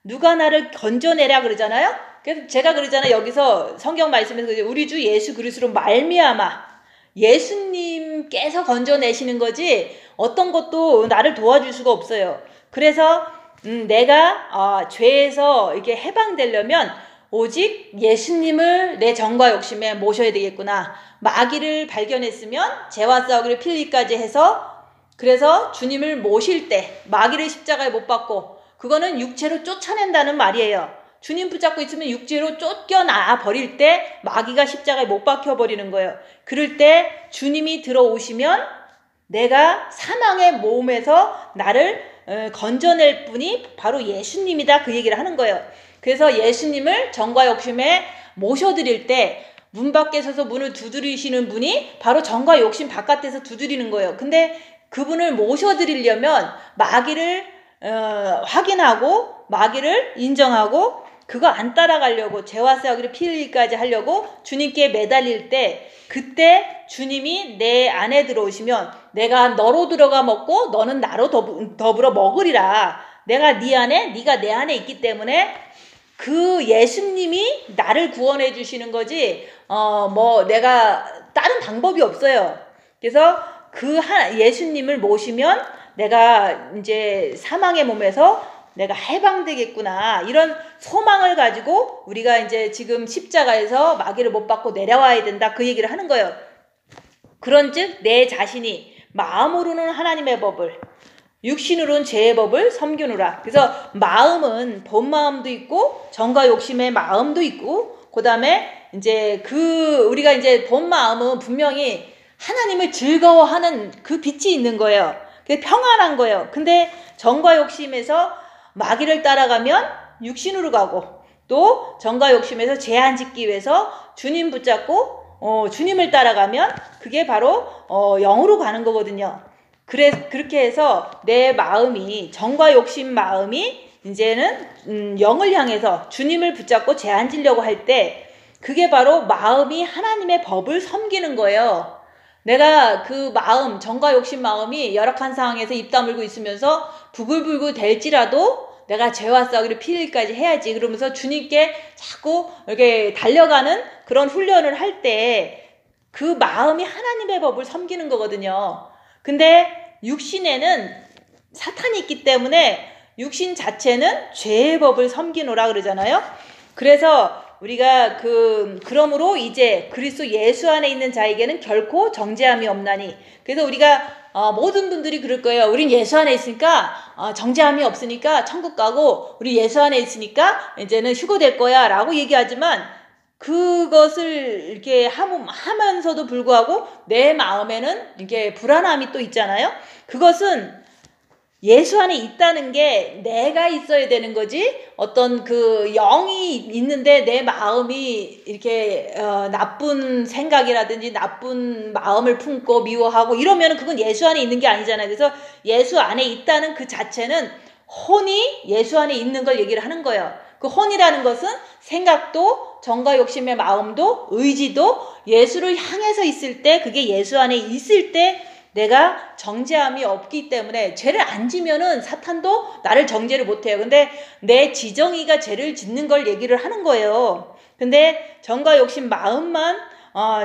누가 나를 건져내랴 그러잖아요. 그래서 제가 그러잖아요. 여기서 성경 말씀에서 우리 주 예수 그리스도로 말미암아, 예수님께서 건져내시는 거지 어떤 것도 나를 도와줄 수가 없어요. 그래서 내가 죄에서 이렇게 해방되려면 오직 예수님을 내 정과 욕심에 모셔야 되겠구나. 마귀를 발견했으면 죄와 싸우기를 필리까지 해서, 그래서 주님을 모실 때 마귀를 십자가에 못 박고, 그거는 육체로 쫓아낸다는 말이에요. 주님 붙잡고 있으면 육체로 쫓겨나 버릴 때 마귀가 십자가에 못 박혀 버리는 거예요. 그럴 때 주님이 들어오시면 내가 사망의 몸에서 나를 건져낼 분이 바로 예수님이다, 그 얘기를 하는 거예요. 그래서 예수님을 정과 욕심에 모셔드릴 때 문 밖에 서서 문을 두드리시는 분이 바로 정과 욕심 바깥에서 두드리는 거예요. 근데 그분을 모셔드리려면 마귀를 확인하고 마귀를 인정하고 그거 안 따라가려고 죄와 싸우기를 필리까지 하려고 주님께 매달릴 때, 그때 주님이 내 안에 들어오시면 내가 너로 들어가 먹고 너는 나로 더불어 먹으리라. 내가 네 안에, 네가 내 안에 있기 때문에 그 예수님이 나를 구원해 주시는 거지 내가 다른 방법이 없어요. 그래서 그 예수님을 모시면 내가 이제 사망의 몸에서 내가 해방되겠구나, 이런 소망을 가지고 우리가 이제 지금 십자가에서 마귀를 못 받고 내려와야 된다, 그 얘기를 하는 거예요. 그런즉 내 자신이 마음으로는 하나님의 법을, 육신으로는 죄의 법을 섬기노라. 그래서 마음은 본 마음도 있고 정과 욕심의 마음도 있고, 그 다음에 이제 우리가 이제 본 마음은 분명히 하나님을 즐거워하는 그 빛이 있는 거예요. 그게 평안한 거예요. 근데 정과 욕심에서 마귀를 따라가면 육신으로 가고, 또 정과 욕심에서 죄 안 짓기 위해서 주님 붙잡고 주님을 따라가면 그게 바로 영으로 가는 거거든요. 그렇게 해서 내 마음이, 정과 욕심 마음이 이제는 영을 향해서 주님을 붙잡고 재앉으려고 할 때 그게 바로 마음이 하나님의 법을 섬기는 거예요. 내가 그 마음, 정과 욕심 마음이 열악한 상황에서 입 다물고 있으면서 부글부글 될지라도 내가 죄와 싸우기를 필일까지 해야지 그러면서 주님께 자꾸 이렇게 달려가는 그런 훈련을 할 때 그 마음이 하나님의 법을 섬기는 거거든요. 근데 육신에는 사탄이 있기 때문에 육신 자체는 죄의 법을 섬기노라 그러잖아요. 그래서 우리가 그러므로 이제 그리스도 예수 안에 있는 자에게는 결코 정죄함이 없나니. 그래서 우리가 모든 분들이 그럴 거예요. 우린 예수 안에 있으니까 정죄함이 없으니까 천국 가고 우리 예수 안에 있으니까 이제는 휴거될 거야 라고 얘기하지만 그것을 이렇게 하면서도 불구하고 내 마음에는 이렇게 불안함이 또 있잖아요. 그것은 예수 안에 있다는 게 내가 있어야 되는 거지 어떤 그 영이 있는데 내 마음이 이렇게 나쁜 생각이라든지 나쁜 마음을 품고 미워하고 이러면 그건 예수 안에 있는 게 아니잖아요. 그래서 예수 안에 있다는 그 자체는 혼이 예수 안에 있는 걸 얘기를 하는 거예요. 그 혼이라는 것은 생각도 정과 욕심의 마음도 의지도 예수를 향해서 있을 때 그게 예수 안에 있을 때 내가 정죄함이 없기 때문에 죄를 안 지면은 사탄도 나를 정죄를 못해요. 근데 내 지정의가 죄를 짓는 걸 얘기를 하는 거예요. 근데 정과 욕심 마음만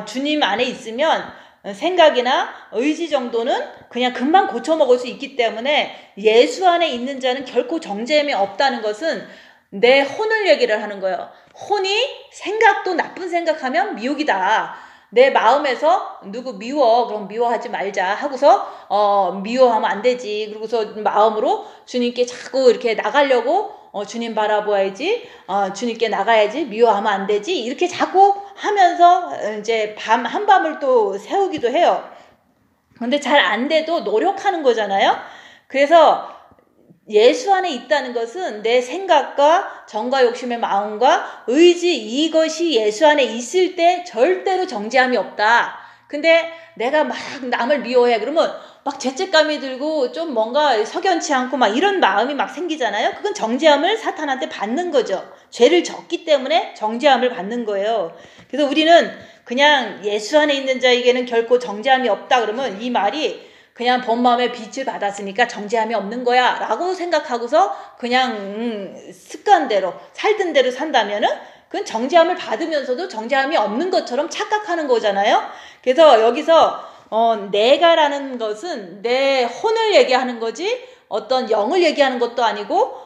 주님 안에 있으면 생각이나 의지 정도는 그냥 금방 고쳐먹을 수 있기 때문에 예수 안에 있는 자는 결코 정죄함이 없다는 것은 내 혼을 얘기를 하는 거예요. 혼이 생각도 나쁜 생각하면 미혹이다. 내 마음에서 누구 미워 그럼 미워하지 말자 하고서 미워하면 안 되지. 그러고서 마음으로 주님께 자꾸 이렇게 나가려고 주님 바라보아야지 주님께 나가야지 미워하면 안 되지 이렇게 자꾸 하면서 이제 한밤을 또 새우기도 해요. 근데 잘 안 돼도 노력하는 거잖아요. 그래서 예수 안에 있다는 것은 내 생각과 정과 욕심의 마음과 의지 이것이 예수 안에 있을 때 절대로 정죄함이 없다. 근데 내가 막 남을 미워해 그러면 막 죄책감이 들고 좀 뭔가 석연치 않고 막 이런 마음이 막 생기잖아요. 그건 정죄함을 사탄한테 받는 거죠. 죄를 졌기 때문에 정죄함을 받는 거예요. 그래서 우리는 그냥 예수 안에 있는 자에게는 결코 정죄함이 없다 그러면 이 말이 그냥 본 마음의 빛을 받았으니까 정죄함이 없는 거야 라고 생각하고서 그냥 습관대로 살던 대로 산다면은 그건 정죄함을 받으면서도 정죄함이 없는 것처럼 착각하는 거잖아요. 그래서 여기서 내가라는 것은 내 혼을 얘기하는 거지 어떤 영을 얘기하는 것도 아니고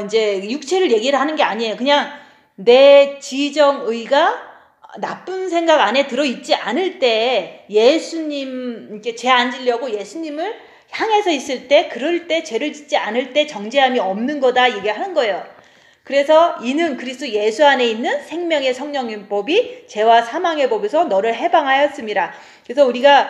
이제 육체를 얘기를 하는 게 아니에요. 그냥 내 지정의가 나쁜 생각 안에 들어있지 않을 때 예수님 이렇게 재앉으려고 예수님을 향해서 있을 때 그럴 때 죄를 짓지 않을 때 정죄함이 없는 거다 얘기하는 거예요. 그래서 이는 그리스도 예수 안에 있는 생명의 성령의 법이 죄와 사망의 법에서 너를 해방하였음이라. 그래서 우리가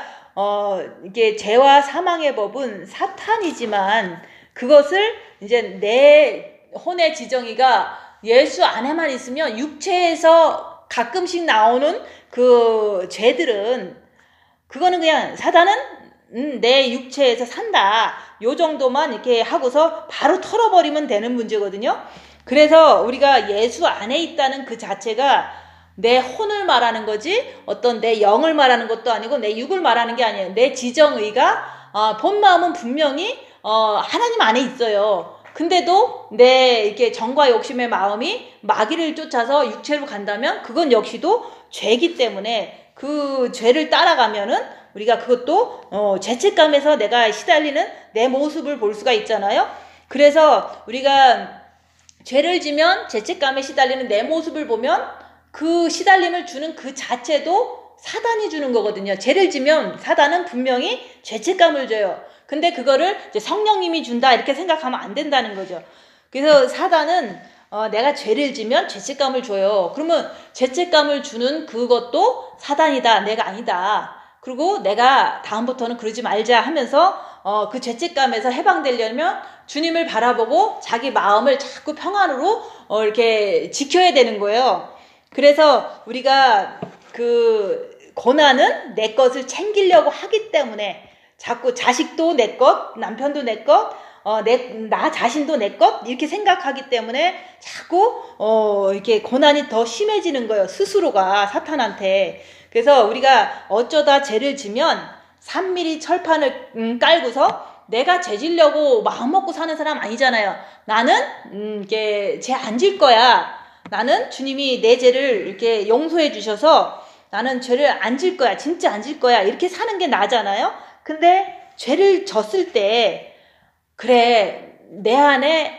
이게 죄와 사망의 법은 사탄이지만 그것을 이제 내 혼의 지정의가 예수 안에만 있으면 육체에서 가끔씩 나오는 그 죄들은 그거는 그냥 사단은 내 육체에서 산다 요 정도만 이렇게 하고서 바로 털어버리면 되는 문제거든요. 그래서 우리가 예수 안에 있다는 그 자체가 내 혼을 말하는 거지 어떤 내 영을 말하는 것도 아니고 내 육을 말하는 게 아니에요. 내 지정의가 본 마음은 분명히 하나님 안에 있어요. 근데도 내 이렇게 정과 욕심의 마음이 마귀를 쫓아서 육체로 간다면 그건 역시도 죄이기 때문에 그 죄를 따라가면은 우리가 그것도 죄책감에서 내가 시달리는 내 모습을 볼 수가 있잖아요. 그래서 우리가 죄를 지면 죄책감에 시달리는 내 모습을 보면 그 시달림을 주는 그 자체도 사단이 주는 거거든요. 죄를 지면 사단은 분명히 죄책감을 줘요. 근데 그거를 이제 성령님이 준다 이렇게 생각하면 안 된다는 거죠. 그래서 사단은 내가 죄를 지면 죄책감을 줘요. 그러면 죄책감을 주는 그것도 사단이다. 내가 아니다. 그리고 내가 다음부터는 그러지 말자 하면서 그 죄책감에서 해방되려면 주님을 바라보고 자기 마음을 자꾸 평안으로 이렇게 지켜야 되는 거예요. 그래서 우리가 고난은 내 것을 챙기려고 하기 때문에 자꾸 자식도 내 것, 남편도 내 것, 나 자신도 내 것, 이렇게 생각하기 때문에 자꾸, 이렇게 고난이 더 심해지는 거예요. 스스로가 사탄한테. 그래서 우리가 어쩌다 죄를 지면 3mm 철판을 깔고서 내가 죄 지려고 마음 먹고 사는 사람 아니잖아요. 나는, 이게 죄 안 질 거야. 나는 주님이 내 죄를 이렇게 용서해 주셔서 나는 죄를 안 질 거야. 진짜 안 질 거야. 이렇게 사는 게 나잖아요. 근데 죄를 졌을 때, 그래, 내 안에,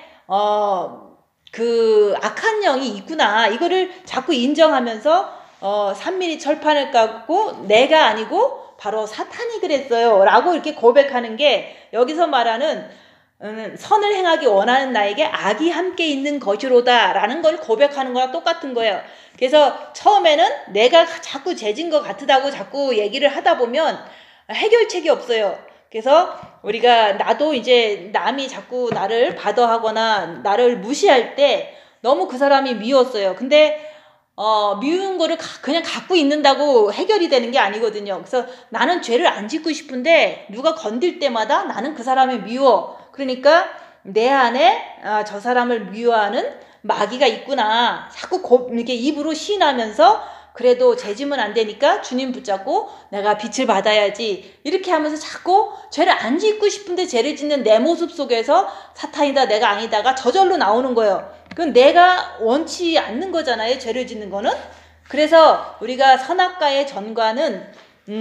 그 악한 영이 있구나. 이거를 자꾸 인정하면서, 3mm 철판을 까고 내가 아니고 바로 사탄이 그랬어요. 라고 이렇게 고백하는 게 여기서 말하는 선을 행하기 원하는 나에게 악이 함께 있는 것이로다 라는 걸 고백하는 거랑 똑같은 거예요. 그래서 처음에는 내가 자꾸 죄진 것 같다고 자꾸 얘기를 하다 보면 해결책이 없어요. 그래서 우리가 나도 이제 남이 자꾸 나를 바더하거나 나를 무시할 때 너무 그 사람이 미웠어요. 근데 미운 거를 그냥 갖고 있는다고 해결이 되는 게 아니거든요. 그래서 나는 죄를 안 짓고 싶은데 누가 건들 때마다 나는 그 사람이 미워. 그러니까 내 안에 저 사람을 미워하는 마귀가 있구나. 자꾸 이렇게 입으로 시인하면서 그래도 죄 지면 안 되니까 주님 붙잡고 내가 빛을 받아야지. 이렇게 하면서 자꾸 죄를 안 짓고 싶은데 죄를 짓는 내 모습 속에서 사탄이다 내가 아니다가 저절로 나오는 거예요. 그건 내가 원치 않는 거잖아요. 죄를 짓는 거는. 그래서 우리가 선악과의 전과는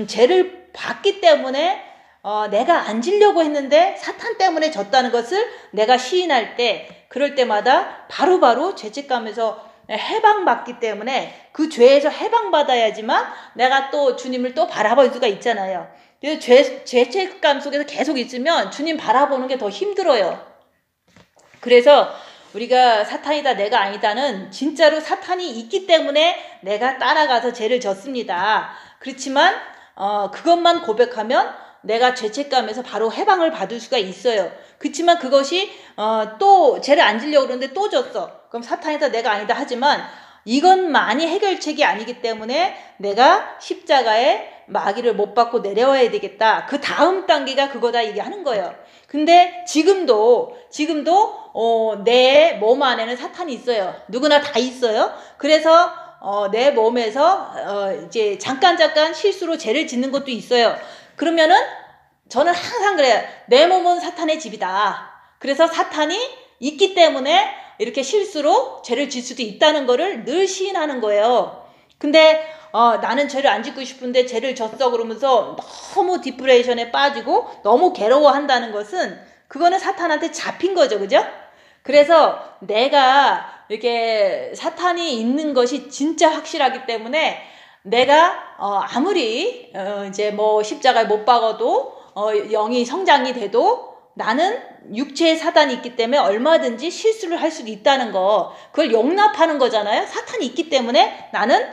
죄를 봤기 때문에 내가 안 지려고 했는데 사탄 때문에 졌다는 것을 내가 시인할 때 그럴 때마다 바로바로 죄책감에서 해방받기 때문에 그 죄에서 해방받아야지만 내가 또 주님을 또 바라볼 수가 있잖아요. 그래서 죄책감 속에서 계속 있으면 주님 바라보는 게 더 힘들어요. 그래서 우리가 사탄이다 내가 아니다는 진짜로 사탄이 있기 때문에 내가 따라가서 죄를 졌습니다. 그렇지만 그것만 고백하면 내가 죄책감에서 바로 해방을 받을 수가 있어요. 그렇지만 그것이 또 죄를 안 지려고 그러는데 또 졌어. 그럼 사탄이다 내가 아니다 하지만 이것만이 해결책이 아니기 때문에 내가 십자가에 마귀를 못 받고 내려와야 되겠다. 그 다음 단계가 그거다 얘기하는 거예요. 근데 지금도 내 몸 안에는 사탄이 있어요. 누구나 다 있어요. 그래서 내 몸에서 이제 잠깐 실수로 죄를 짓는 것도 있어요. 그러면은 저는 항상 그래요. 내 몸은 사탄의 집이다. 그래서 사탄이 있기 때문에 이렇게 실수로 죄를 질 수도 있다는 거를 늘 시인하는 거예요. 근데 나는 죄를 안 짓고 싶은데 죄를 졌어 그러면서 너무 디프레이션에 빠지고 너무 괴로워한다는 것은 그거는 사탄한테 잡힌 거죠. 그죠? 그래서 내가 이렇게 사탄이 있는 것이 진짜 확실하기 때문에 내가 아무리 이제 뭐 십자가에 못 박아도 영이 성장이 돼도 나는 육체에 사단이 있기 때문에 얼마든지 실수를 할 수도 있다는 거, 그걸 용납하는 거잖아요. 사탄이 있기 때문에 나는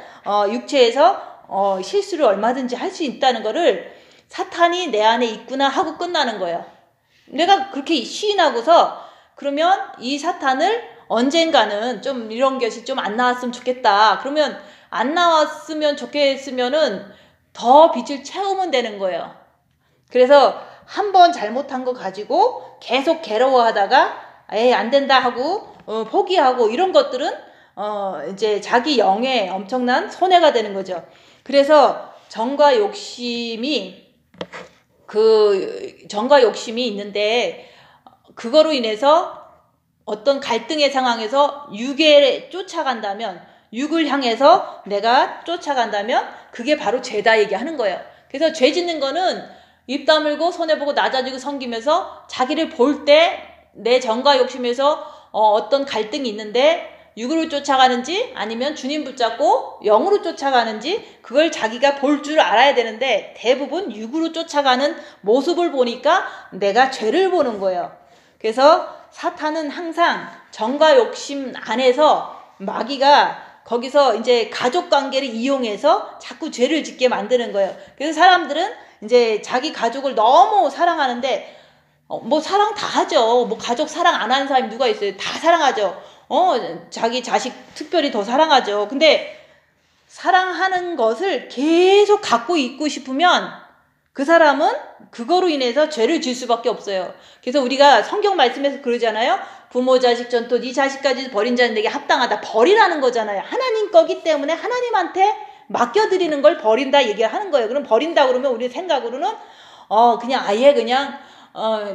육체에서 실수를 얼마든지 할 수 있다는 거를 사탄이 내 안에 있구나 하고 끝나는 거예요. 내가 그렇게 시인하고서 그러면 이 사탄을 언젠가는 좀 이런 것이 좀 안 나왔으면 좋겠다. 그러면 안 나왔으면 좋겠으면은 더 빛을 채우면 되는 거예요. 그래서 한 번 잘못한 거 가지고 계속 괴로워하다가 에이 안 된다 하고 포기하고 이런 것들은 이제 자기 영에 엄청난 손해가 되는 거죠. 그래서 정과 욕심이 있는데 그거로 인해서 어떤 갈등의 상황에서 육에 쫓아간다면 육을 향해서 내가 쫓아간다면 그게 바로 죄다 얘기하는 거예요. 그래서 죄 짓는 거는 입 다물고 손해보고 낮아지고 섬기면서 자기를 볼 때 내 정과 욕심에서 어떤 갈등이 있는데 육으로 쫓아가는지 아니면 주님 붙잡고 영으로 쫓아가는지 그걸 자기가 볼 줄 알아야 되는데 대부분 육으로 쫓아가는 모습을 보니까 내가 죄를 보는 거예요. 그래서 사탄은 항상 정과 욕심 안에서 마귀가 거기서 이제 가족 관계를 이용해서 자꾸 죄를 짓게 만드는 거예요. 그래서 사람들은 이제 자기 가족을 너무 사랑하는데 뭐 사랑 다 하죠. 뭐 가족 사랑 안 하는 사람이 누가 있어요? 다 사랑하죠. 자기 자식 특별히 더 사랑하죠. 근데 사랑하는 것을 계속 갖고 있고 싶으면 그 사람은 그거로 인해서 죄를 질 수밖에 없어요. 그래서 우리가 성경 말씀에서 그러잖아요. 부모 자식 전토 네 자식까지 버린 자는 내게 합당하다. 버리라는 거잖아요. 하나님 거기 때문에 하나님한테 맡겨드리는 걸 버린다 얘기를 하는 거예요. 그럼 버린다 그러면 우리 생각으로는 그냥 아예 그냥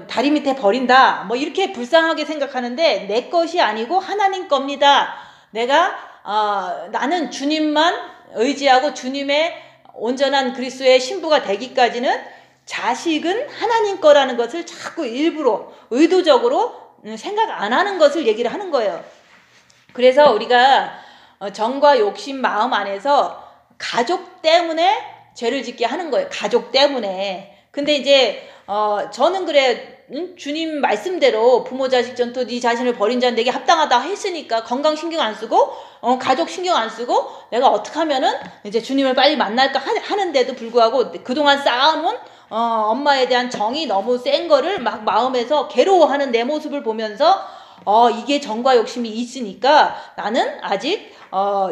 다리 밑에 버린다. 뭐 이렇게 불쌍하게 생각하는데 내 것이 아니고 하나님 겁니다. 내가 나는 주님만 의지하고 주님의 온전한 그리스도의 신부가 되기까지는 자식은 하나님 거라는 것을 자꾸 일부러 의도적으로 생각 안 하는 것을 얘기를 하는 거예요. 그래서 우리가 정과 욕심 마음 안에서 가족 때문에 죄를 짓게 하는 거예요. 가족 때문에. 근데 이제 저는 그래 주님 말씀대로 부모 자식 전토 네 자신을 버린 자는 내게 합당하다 했으니까 건강 신경 안 쓰고 가족 신경 안 쓰고 내가 어떻게 하면은 이제 주님을 빨리 만날까 하는데도 불구하고 그동안 쌓아놓은 엄마에 대한 정이 너무 센 거를 막 마음에서 괴로워하는 내 모습을 보면서 이게 정과 욕심이 있으니까 나는 아직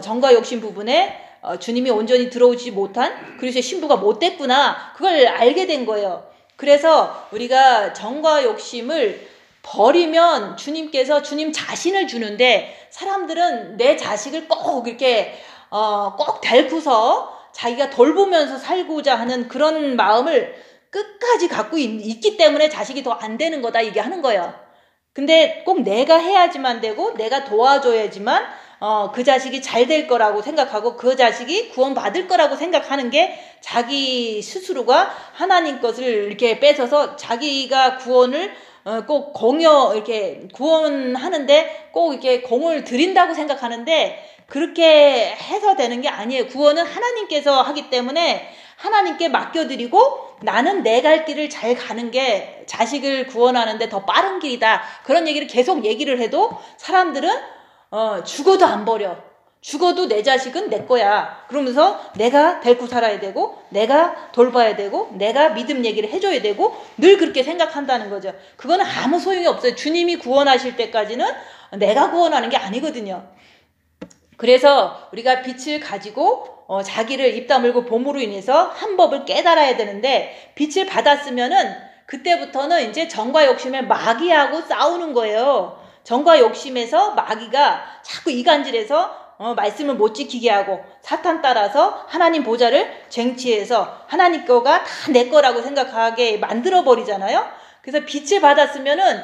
정과 욕심 부분에 주님이 온전히 들어오지 못한 그리스도의 신부가 못 됐구나. 그걸 알게 된 거예요. 그래서 우리가 정과 욕심을 버리면 주님께서 주님 자신을 주는데 사람들은 내 자식을 꼭 이렇게 꼭 닳고서 자기가 돌보면서 살고자 하는 그런 마음을 끝까지 갖고 있기 때문에 자식이 더 안 되는 거다 얘기하는 거예요. 근데 꼭 내가 해야지만 되고 내가 도와줘야지만 그 자식이 잘 될 거라고 생각하고 그 자식이 구원받을 거라고 생각하는 게 자기 스스로가 하나님 것을 이렇게 뺏어서 자기가 구원을 꼭 이렇게 구원하는데 꼭 이렇게 공을 들인다고 생각하는데 그렇게 해서 되는 게 아니에요. 구원은 하나님께서 하기 때문에 하나님께 맡겨드리고 나는 내 갈 길을 잘 가는 게 자식을 구원하는데 더 빠른 길이다. 그런 얘기를 계속 얘기를 해도 사람들은 죽어도 안 버려. 죽어도 내 자식은 내 거야. 그러면서 내가 데리고 살아야 되고 내가 돌봐야 되고 내가 믿음 얘기를 해줘야 되고 늘 그렇게 생각한다는 거죠. 그거는 아무 소용이 없어요. 주님이 구원하실 때까지는 내가 구원하는 게 아니거든요. 그래서 우리가 빛을 가지고 자기를 입 다물고 봄으로 인해서 한 법을 깨달아야 되는데 빛을 받았으면은 그때부터는 이제 정과 욕심의 마귀하고 싸우는 거예요. 정과 욕심에서 마귀가 자꾸 이간질해서 말씀을 못 지키게 하고 사탄 따라서 하나님 보좌를 쟁취해서 하나님 거가 다 내 거라고 생각하게 만들어 버리잖아요. 그래서 빛을 받았으면은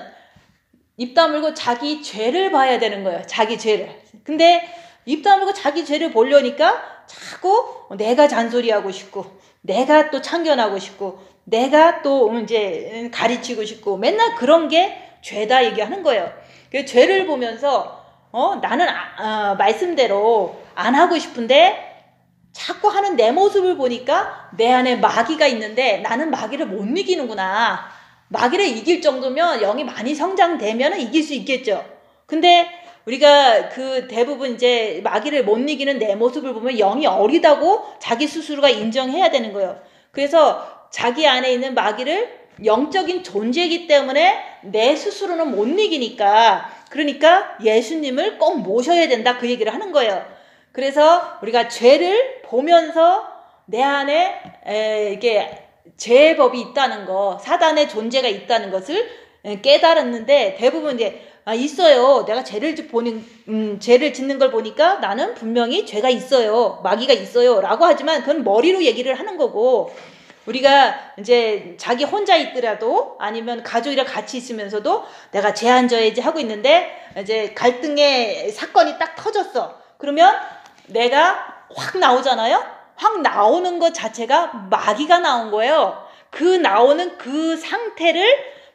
입 다물고 자기 죄를 봐야 되는 거예요. 자기 죄를. 근데 입 다물고 자기 죄를 보려니까 자꾸 내가 잔소리하고 싶고 내가 또 참견하고 싶고 내가 또 이제 가르치고 싶고 맨날 그런 게 죄다 얘기하는 거예요. 그 죄를 보면서 나는 말씀대로 안 하고 싶은데 자꾸 하는 내 모습을 보니까 내 안에 마귀가 있는데 나는 마귀를 못 이기는구나. 마귀를 이길 정도면 영이 많이 성장되면 이길 수 있겠죠. 근데 우리가 그 대부분 이제 마귀를 못 이기는 내 모습을 보면 영이 어리다고 자기 스스로가 인정해야 되는 거예요. 그래서 자기 안에 있는 마귀를 영적인 존재이기 때문에 내 스스로는 못 이기니까 그러니까 예수님을 꼭 모셔야 된다 그 얘기를 하는 거예요. 그래서 우리가 죄를 보면서 내 안에 이게 죄의 법이 있다는 거, 사단의 존재가 있다는 것을 깨달았는데 대부분 이제 있어요. 내가 죄를 짓는 걸 보니까 나는 분명히 죄가 있어요. 마귀가 있어요. 라고 하지만 그건 머리로 얘기를 하는 거고 우리가 이제 자기 혼자 있더라도 아니면 가족이랑 같이 있으면서도 내가 죄 안 져야지 하고 있는데 이제 갈등의 사건이 딱 터졌어. 그러면 내가 확 나오잖아요. 확 나오는 것 자체가 마귀가 나온 거예요. 그 나오는 그 상태를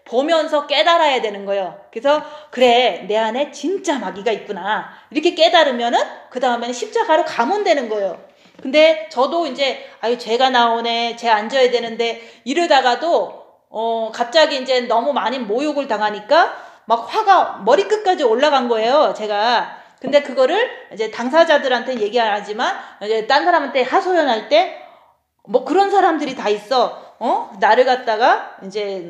보면서 깨달아야 되는 거예요. 그래서 그래 내 안에 진짜 마귀가 있구나 이렇게 깨달으면은 그 다음에는 십자가로 가면 되는 거예요. 근데 저도 이제 죄가 나오네 죄 안 져야 되는데 이러다가도 갑자기 이제 너무 많이 모욕을 당하니까 막 화가 머리끝까지 올라간 거예요. 제가 근데 그거를 이제 당사자들한테 얘기 안 하지만 이제 딴 사람한테 하소연할 때 뭐 그런 사람들이 다 있어. 나를 갖다가 이제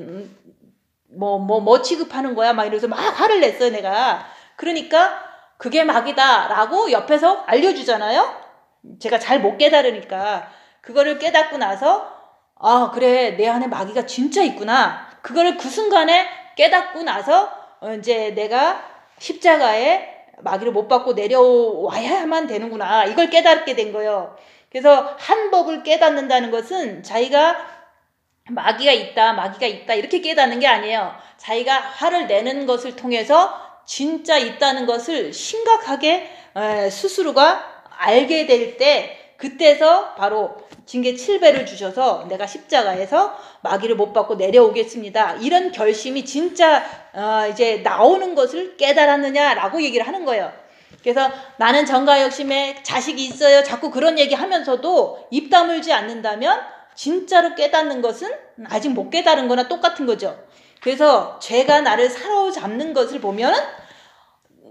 뭐 취급하는 거야 막 이러면서 막 화를 냈어요 내가. 그러니까 그게 마귀다라고 옆에서 알려주잖아요. 제가 잘 못 깨달으니까 그거를 깨닫고 나서 아 그래 내 안에 마귀가 진짜 있구나. 그거를 그 순간에 깨닫고 나서 이제 내가 십자가에 마귀를 못 받고 내려와야만 되는구나. 이걸 깨닫게 된 거예요. 그래서 한 법을 깨닫는다는 것은 자기가 마귀가 있다 이렇게 깨닫는 게 아니에요. 자기가 화를 내는 것을 통해서 진짜 있다는 것을 심각하게 스스로가 알게 될 때 그때서 바로 징계 7배를 주셔서 내가 십자가에서 마귀를 못 받고 내려오겠습니다. 이런 결심이 진짜 이제 나오는 것을 깨달았느냐라고 얘기를 하는 거예요. 그래서 나는 정가욕심에 자식이 있어요. 자꾸 그런 얘기 하면서도 입 다물지 않는다면 진짜로 깨닫는 것은 아직 못 깨달은 거나 똑같은 거죠. 그래서 죄가 나를 사로잡는 것을 보면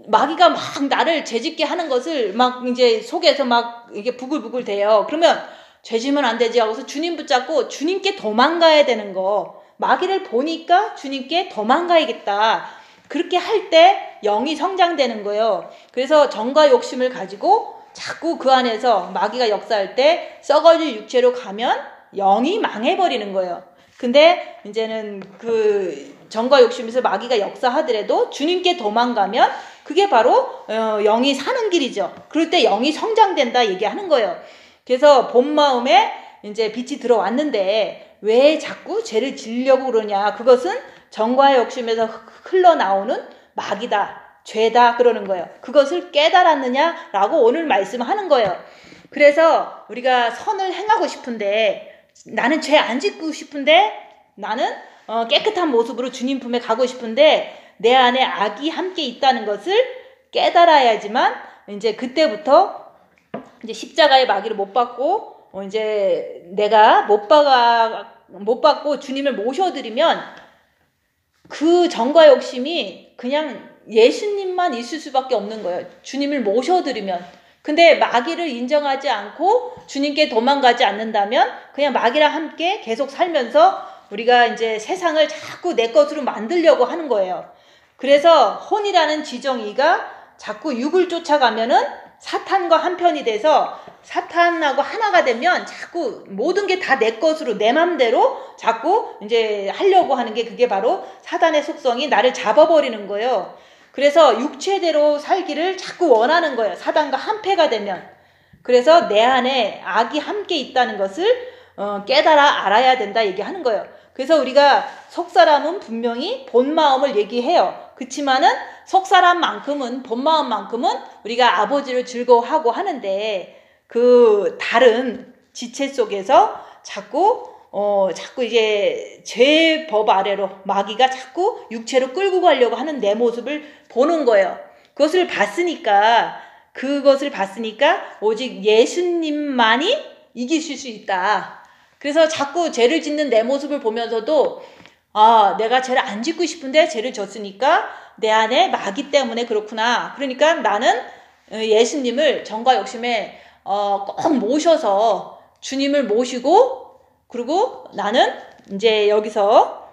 마귀가 막 나를 죄짓게 하는 것을 막 이제 속에서 막 이게 부글부글 대요. 그러면 죄지면 안 되지 하고서 주님 붙잡고 주님께 도망가야 되는 거. 마귀를 보니까 주님께 도망가야겠다. 그렇게 할 때 영이 성장되는 거예요. 그래서 정과 욕심을 가지고 자꾸 그 안에서 마귀가 역사할 때 썩어질 육체로 가면 영이 망해버리는 거예요. 근데 이제는 그 정과 욕심에서 마귀가 역사하더라도 주님께 도망가면 그게 바로 영이 사는 길이죠. 그럴 때 영이 성장된다 얘기하는 거예요. 그래서 본 마음에 이제 빛이 들어왔는데 왜 자꾸 죄를 지으려고 그러냐. 그것은 정과 욕심에서 흘러나오는 마귀다. 죄다 그러는 거예요. 그것을 깨달았느냐라고 오늘 말씀하는 거예요. 그래서 우리가 선을 행하고 싶은데 나는 죄 안 짓고 싶은데 나는 깨끗한 모습으로 주님 품에 가고 싶은데 내 안에 악이 함께 있다는 것을 깨달아야지만 이제 그때부터 이제 십자가의 마귀를 못 받고 이제 내가 못 받고 주님을 모셔드리면 그 정과 욕심이 그냥 예수님만 있을 수밖에 없는 거예요. 주님을 모셔드리면. 근데 마귀를 인정하지 않고 주님께 도망가지 않는다면 그냥 마귀랑 함께 계속 살면서 우리가 이제 세상을 자꾸 내 것으로 만들려고 하는 거예요. 그래서 혼이라는 지정이가 자꾸 육을 쫓아가면은 사탄과 한편이 돼서 사탄하고 하나가 되면 자꾸 모든 게 다 내 것으로 내 맘대로 자꾸 이제 하려고 하는 게 그게 바로 사단의 속성이 나를 잡아버리는 거예요. 그래서 육체대로 살기를 자꾸 원하는 거예요. 사단과 한패가 되면. 그래서 내 안에 악이 함께 있다는 것을 깨달아 알아야 된다 얘기하는 거예요. 그래서 우리가 속사람은 분명히 본 마음을 얘기해요. 그렇지만은 속사람만큼은 본 마음만큼은 우리가 아버지를 즐거워하고 하는데 그 다른 지체 속에서 자꾸 이제 죄 법 아래로 마귀가 자꾸 육체로 끌고 가려고 하는 내 모습을 보는 거예요. 그것을 봤으니까 오직 예수님만이 이기실 수 있다. 그래서 자꾸 죄를 짓는 내 모습을 보면서도 내가 죄를 안 짓고 싶은데 죄를 졌으니까 내 안에 마귀 때문에 그렇구나. 그러니까 나는 예수님을 정과 욕심에 꼭 모셔서 주님을 모시고 그리고 나는 이제 여기서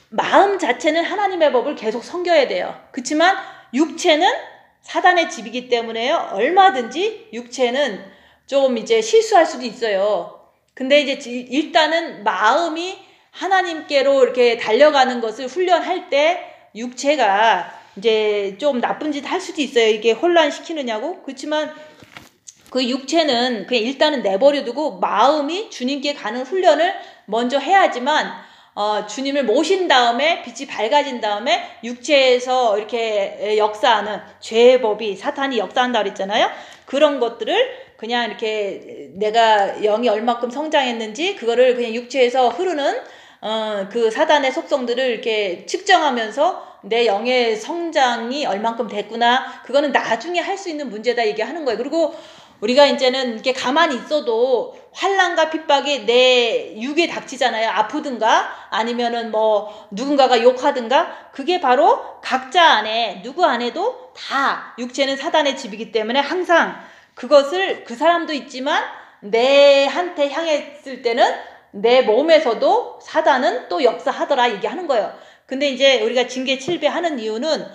마음 자체는 하나님의 법을 계속 섬겨야 돼요. 그렇지만 육체는 사단의 집이기 때문에요. 얼마든지 육체는 좀 이제 실수할 수도 있어요. 근데 이제 일단은 마음이 하나님께로 이렇게 달려가는 것을 훈련할 때 육체가 이제 좀 나쁜 짓 할 수도 있어요. 이게 혼란시키느냐고. 그렇지만 그 육체는 그냥 일단은 내버려두고 마음이 주님께 가는 훈련을 먼저 해야지만 주님을 모신 다음에 빛이 밝아진 다음에 육체에서 이렇게 역사하는 죄의 법이 사탄이 역사한다고 그랬잖아요. 그런 것들을 그냥 이렇게 내가 영이 얼마큼 성장했는지 그거를 그냥 육체에서 흐르는 그 사단의 속성들을 이렇게 측정하면서 내 영의 성장이 얼만큼 됐구나. 그거는 나중에 할 수 있는 문제다 얘기하는 거예요. 그리고 우리가 이제는 이렇게 가만히 있어도 환난과 핍박이 내 육에 닥치잖아요. 아프든가 아니면은 뭐 누군가가 욕하든가 그게 바로 각자 안에 누구 안에도 다 육체는 사단의 집이기 때문에 항상 그것을 그 사람도 있지만 내한테 향했을 때는 내 몸에서도 사단은 또 역사하더라 얘기하는 거예요. 근데 이제 우리가 징계 7배 하는 이유는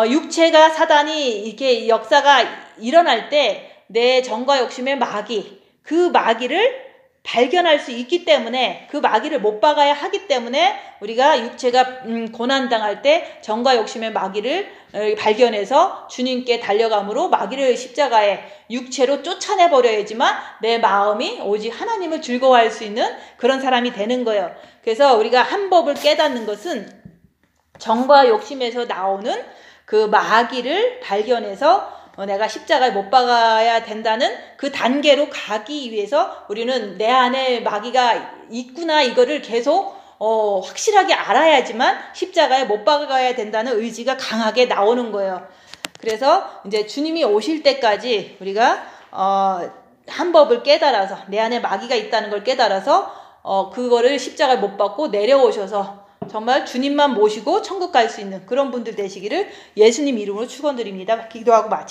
육체가 사단이 이렇게 역사가 일어날 때 내 정과 욕심의 마귀, 그 마귀를 발견할 수 있기 때문에, 그 마귀를 못 박아야 하기 때문에 우리가 육체가 고난당할 때 정과 욕심의 마귀를 발견해서 주님께 달려감으로 마귀를 십자가에 육체로 쫓아내버려야지만 내 마음이 오직 하나님을 즐거워할 수 있는 그런 사람이 되는 거예요. 그래서 우리가 한 법을 깨닫는 것은 정과 욕심에서 나오는 그 마귀를 발견해서 내가 십자가에 못 박아야 된다는 그 단계로 가기 위해서 우리는 내 안에 마귀가 있구나, 이거를 계속 확실하게 알아야지만 십자가에 못 박아야 된다는 의지가 강하게 나오는 거예요. 그래서 이제 주님이 오실 때까지 우리가 한 법을 깨달아서, 내 안에 마귀가 있다는 걸 깨달아서 그거를 십자가에 못 박고 내려오셔서 정말 주님만 모시고 천국 갈 수 있는 그런 분들 되시기를 예수님 이름으로 축원드립니다. 기도하고 마치